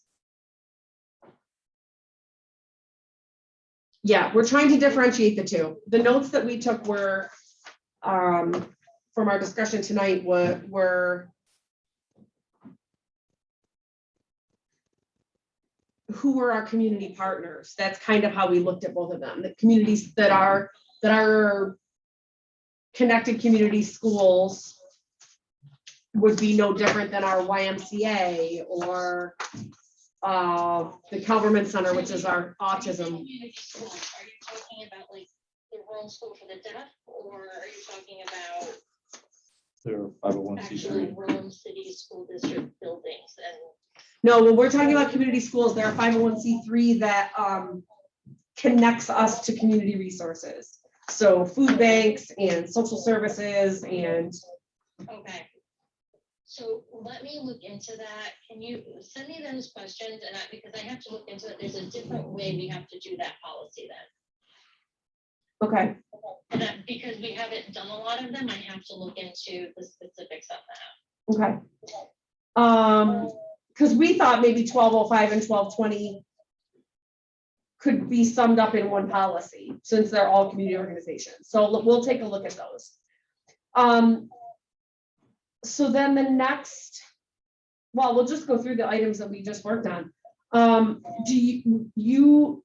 Yeah, we're trying to differentiate the two. The notes that we took were from our discussion tonight were who were our community partners. That's kind of how we looked at both of them. The communities that are connected community schools would be no different than our YMCA or the Calverman Center, which is our autism.
Community schools, are you talking about like the rural school for the deaf, or are you talking about
They're
actually
501c3.
rural city school district buildings? And
No, when we're talking about community schools, they're a 501c3 that connects us to community resources. So food banks and social services and.
okay. So let me look into that. Can you send me those questions? And because I have to look into it, there's a different way we have to do that policy then.
Okay.
And because we haven't done a lot of them, I have to look into the specifics of that.
Okay. Because we thought maybe 1205 and 1220 could be summed up in one policy since they're all community organizations. So we'll take a look at those. So then the next, well, we'll just go through the items that we just worked on. Do you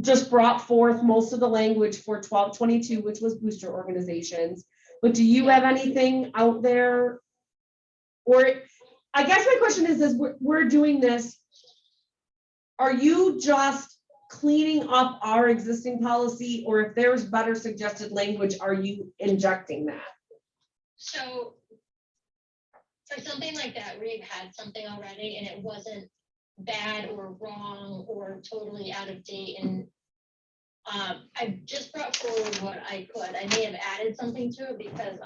just brought forth most of the language for 1222, which was booster organizations, but do you have anything out there? Or I guess my question is we're doing this. Are you just cleaning up our existing policy, or if there's better suggested language, are you injecting that?
So for something like that, where you've had something already and it wasn't bad or wrong or totally out of date, and I just brought forward what I could. I may have added something to it because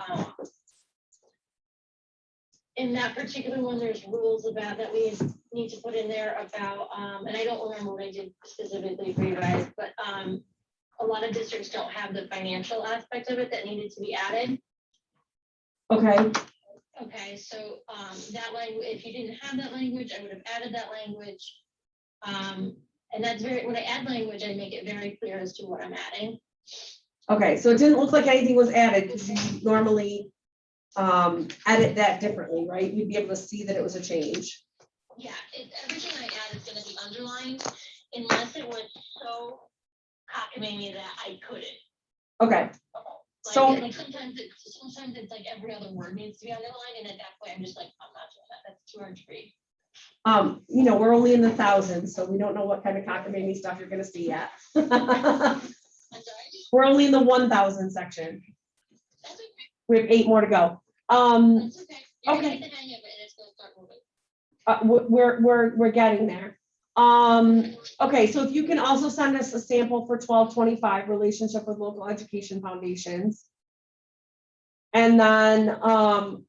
in that particular one, there's rules about that we need to put in there about, and I don't remember what I did specifically for you guys, but a lot of districts don't have the financial aspect of it that needed to be added.
Okay.
Okay, so that language, if you didn't have that language, I would have added that language. And that's when I add language, I make it very clear as to what I'm adding.
Okay, so it didn't look like anything was added because you normally edit that differently, right? You'd be able to see that it was a change.
Yeah, everything I add is going to be underlined unless it was so cockamamie that I couldn't.
Okay. So-
Like sometimes it's like every other word needs to be underlined, and at that point, I'm just like, I'm not doing that, that's too hard to read.
You know, we're only in the thousands, so we don't know what kind of cockamamie stuff you're gonna see yet.
I'm sorry,
We're only in the 1,000 section.
that's okay,
We have 8 more to go.
that's okay. You're gonna
Okay.
get the hang of it, and it's gonna start moving.
We're getting there. Okay, so if you can also send us a sample for 1225 relationship with local education foundations. And then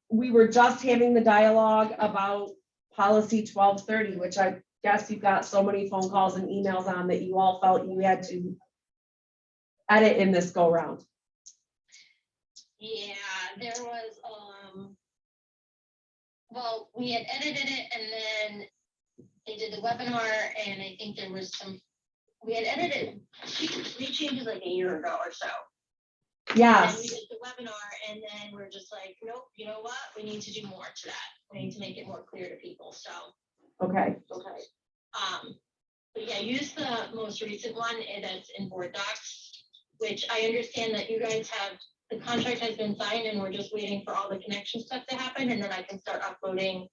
we were just having the dialogue about policy 1230, which I guess you got so many phone calls and emails on that you all felt you had to edit in this go round.
Yeah, there was, well, we had edited it and then they did the webinar and I think there was some, we had edited 3 changes like a year ago or so. And we
Yes,
did the webinar and then we're just like, nope, you know what? We need to do more to that. We need to make it more clear to people, so.
okay,
Okay. But yeah, use the most recent one that's in board docs, which I understand that you guys have, the contract has been signed and we're just waiting for all the connection stuff to happen and then I can start uploading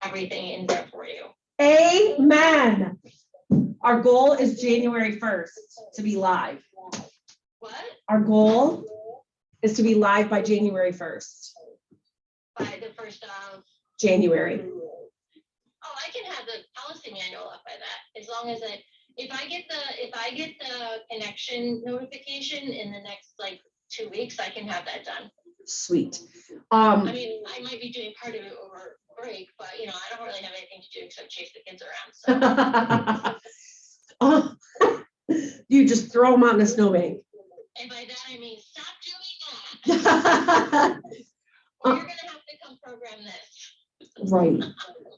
everything in there for you.
amen. Our goal is January 1st to be live.
What?
Our goal is to be live by January 1st,
By the first of,
January.
oh, I can have the policy manual up by that, as long as if I get the connection notification in the next like 2 weeks, I can have that done.
Sweet.
I mean, I might be doing part of it over break, but you know, I don't really have anything to do except chase the kids around, so.
You just throw them out in a snowbank.
And by that, I mean, stop doing that. Or you're gonna have to come program this.
Right.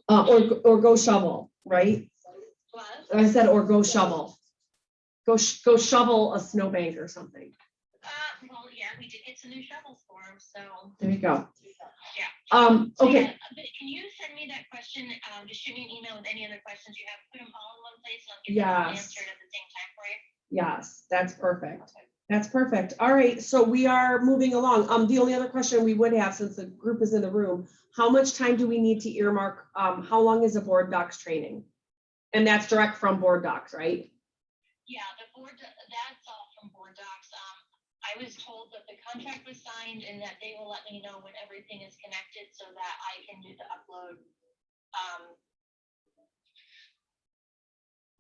Or go shovel, right?
What?
I said, or go shovel. Go shovel a snowbank or something.
Well, yeah, we did get some new shovels for them, so.
There you go.
Yeah. So,
Okay.
yeah, but can you send me that question? Just shoot me an email with any other questions you have. Put them all in one place and I'll get them all
Yes.
answered at the same time for you.
Yes, that's perfect. That's perfect. All right, so we are moving along. The only other question we would have, since the group is in the room, how much time do we need to earmark? How long is a board docs training? And that's direct from board docs, right?
Yeah, the board, that's all from board docs. I was told that the contract was signed and that they will let me know when everything is connected so that I can do the upload.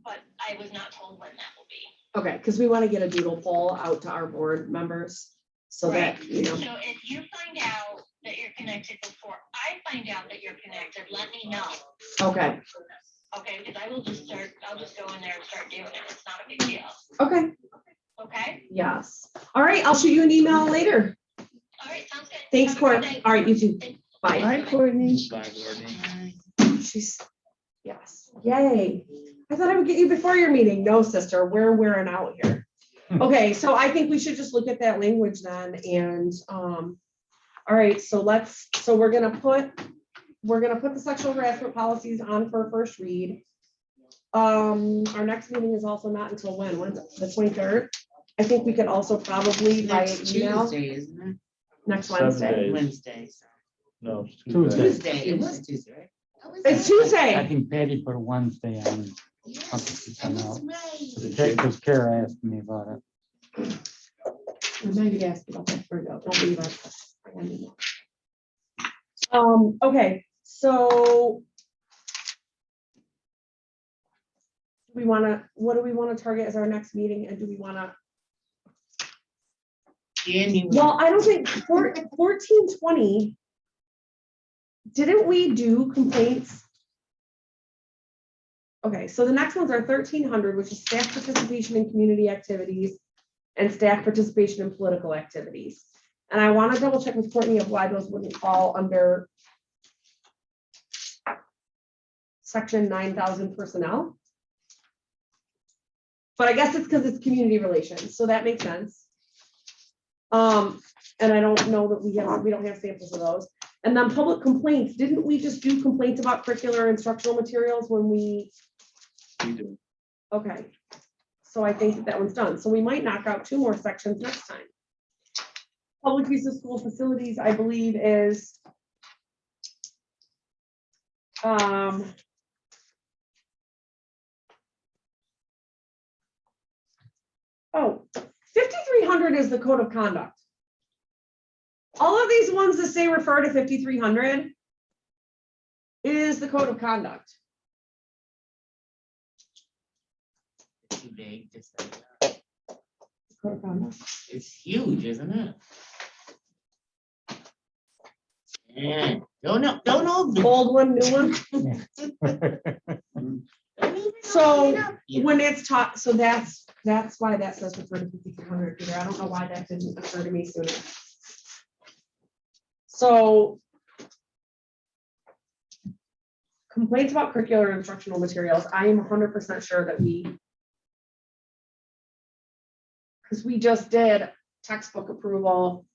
But I was not told when that will be.
Okay, because we want to get a doodle poll out to our board members so that, you know.
So if you find out that you're connected before I find out that you're connected, let me know.
Okay,
Okay, because I will just start, I'll just go in there and start doing it. It's not a big deal.
okay,
Okay?
yes. All right, I'll shoot you an email later.
All right, sounds good.
Thanks,
Have a good
Court.
night.
All right, you too. Bye.
Hi, Courtney.
She's, yes, yay. I thought I would get you before your meeting. No, sister, we're wearing out here. Okay, so I think we should just look at that language then and, all right, so we're gonna put the sexual harassment policies on for first read. Our next meeting is also not until when's it? The 23rd? I think we could also probably via
Next
email
Tuesday, isn't it?
next
7
Wednesday.
days.
Wednesday. So.
No, it's
Tuesday.
Tuesday, it was Tuesday, right?
It's
I
Tuesday.
think Patty put a Wednesday on.
Yes,
Something
that
else.
was right.
Because Kara asked me about it.
Maybe ask about that for now. Don't leave us. Okay, so what do we want to target as our next meeting, and do we want to?
January.
Well, I don't think 1420. Didn't we do complaints? Okay, so the next ones are 1300, which is staff participation in community activities and staff participation in political activities. And I want to double check with Courtney of why those wouldn't fall under section 9,000 personnel. But I guess it's because it's community relations, so that makes sense. And I don't know that we don't have samples of those. And then public complaints, didn't we just do complaints about curricular instructional materials when we?
We do.
Okay, so I think that one's done. So we might knock out 2 more sections next time. Public use of school facilities, I believe, is oh, 5300 is the code of conduct. All of these ones that say refer to 5300 is the code of conduct.
Too big to say that.
Code of conduct.
It's huge, isn't it? Yeah, don't know.
Old one, new one. So when it's taught, so that's why that says refer to 5300, Peter. I don't know why that didn't occur to me sooner. So complaints about curricular and instructional materials, I am 100% sure that because we just did textbook approval,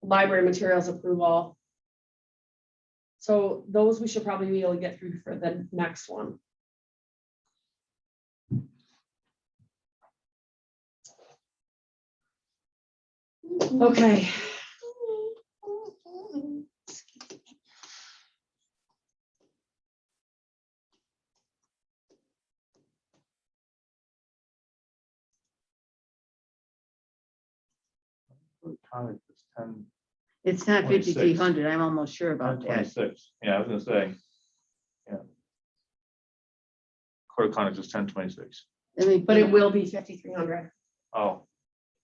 library materials approval. So those we should probably be able to get through for the next one. Okay.
College is 10,
It's not
26.
5,300. I'm almost sure about that.
1026. Yeah, I was gonna say. Yeah. Court of conduct is 1026.
I mean,
But it will be 5,300.
Oh,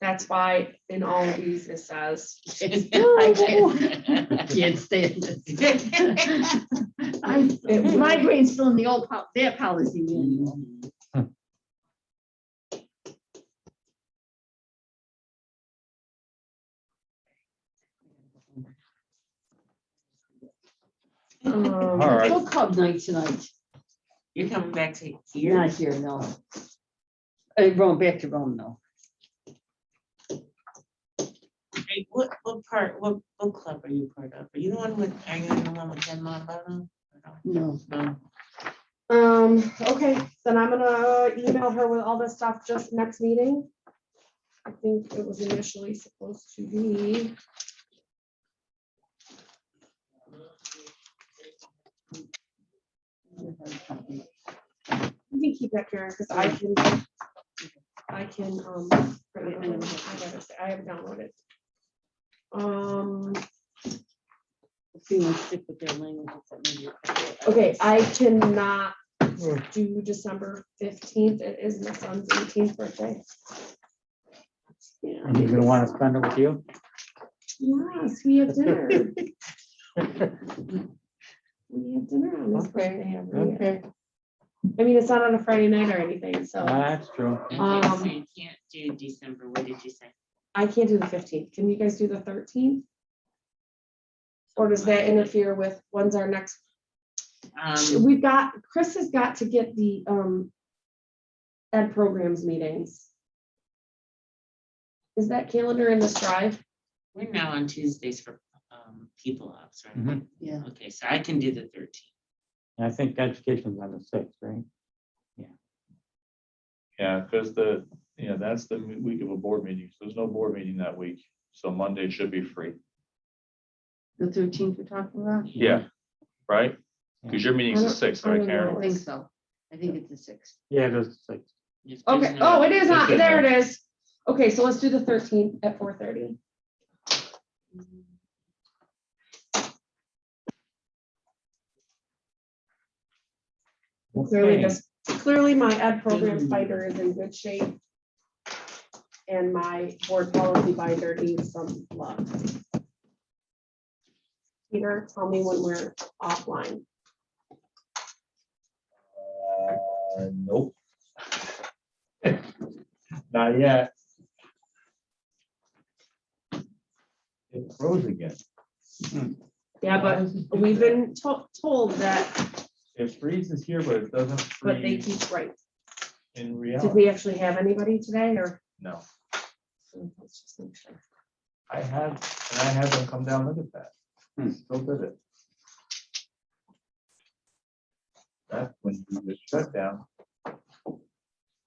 That's why in all of these it says.
I can't stand it. My brain's still in the old, their policy manual.
All right.
Go Cub night tonight.
You're coming back to here?
Not here, no. Rome, back to Rome, no.
Hey, what club are you part of? Are you the one with, are you the one with Jen Montbano?
No.
No.
Okay, then I'm gonna email her with all this stuff just next meeting. I think it was initially supposed to be. You can keep that, Karen, because I can, print it out. I have it downloaded.
If you want to stick with their language, it's that maybe.
Okay, I cannot do December 15th. It is my son's 18th birthday. Yeah.
And you're gonna want to spend it with you?
Yes, we have dinner. We have dinner on his birthday every year.
Okay,
I mean, it's not on a Friday night or anything, so
that's true.
Okay, so you can't do December, what did you say?
I can't do the 15th. Can you guys do the 13th? Or does that interfere with when's our next? We've got, Chris has got to get the ed programs meetings. Is that calendar in this drive?
We're now on Tuesdays for people ops, right?
Mhm.
Yeah.
Okay, so I can do the 13th.
And I think education's on the 6th, right?
yeah, because that's the week of a board meeting. So there's no board meeting that week. So Monday should be free.
The 13th we're talking about?
Yeah. Right? Because your meeting's the 6th,
I
right,
don't
Karen?
I think so. I think it's the 6th.
Yeah, it is the 6th.
Just
Okay,
there's no-
oh, it is on,
It's in
there
there.
it is. Okay, so let's do the 13th at 4:30. Clearly my ed programs binder is in good shape. And my board policy binder needs some love. Peter, tell me when we're offline.
Nope. Not yet. It froze again.
Yeah, but we've been told that,
It freezes here, but it doesn't
but they
freeze
keep right.
in
Did
reality.
we actually have anybody today or?
No,
Let's just make sure.
I had them come down, look at that. Still did it. That's when you just shut down.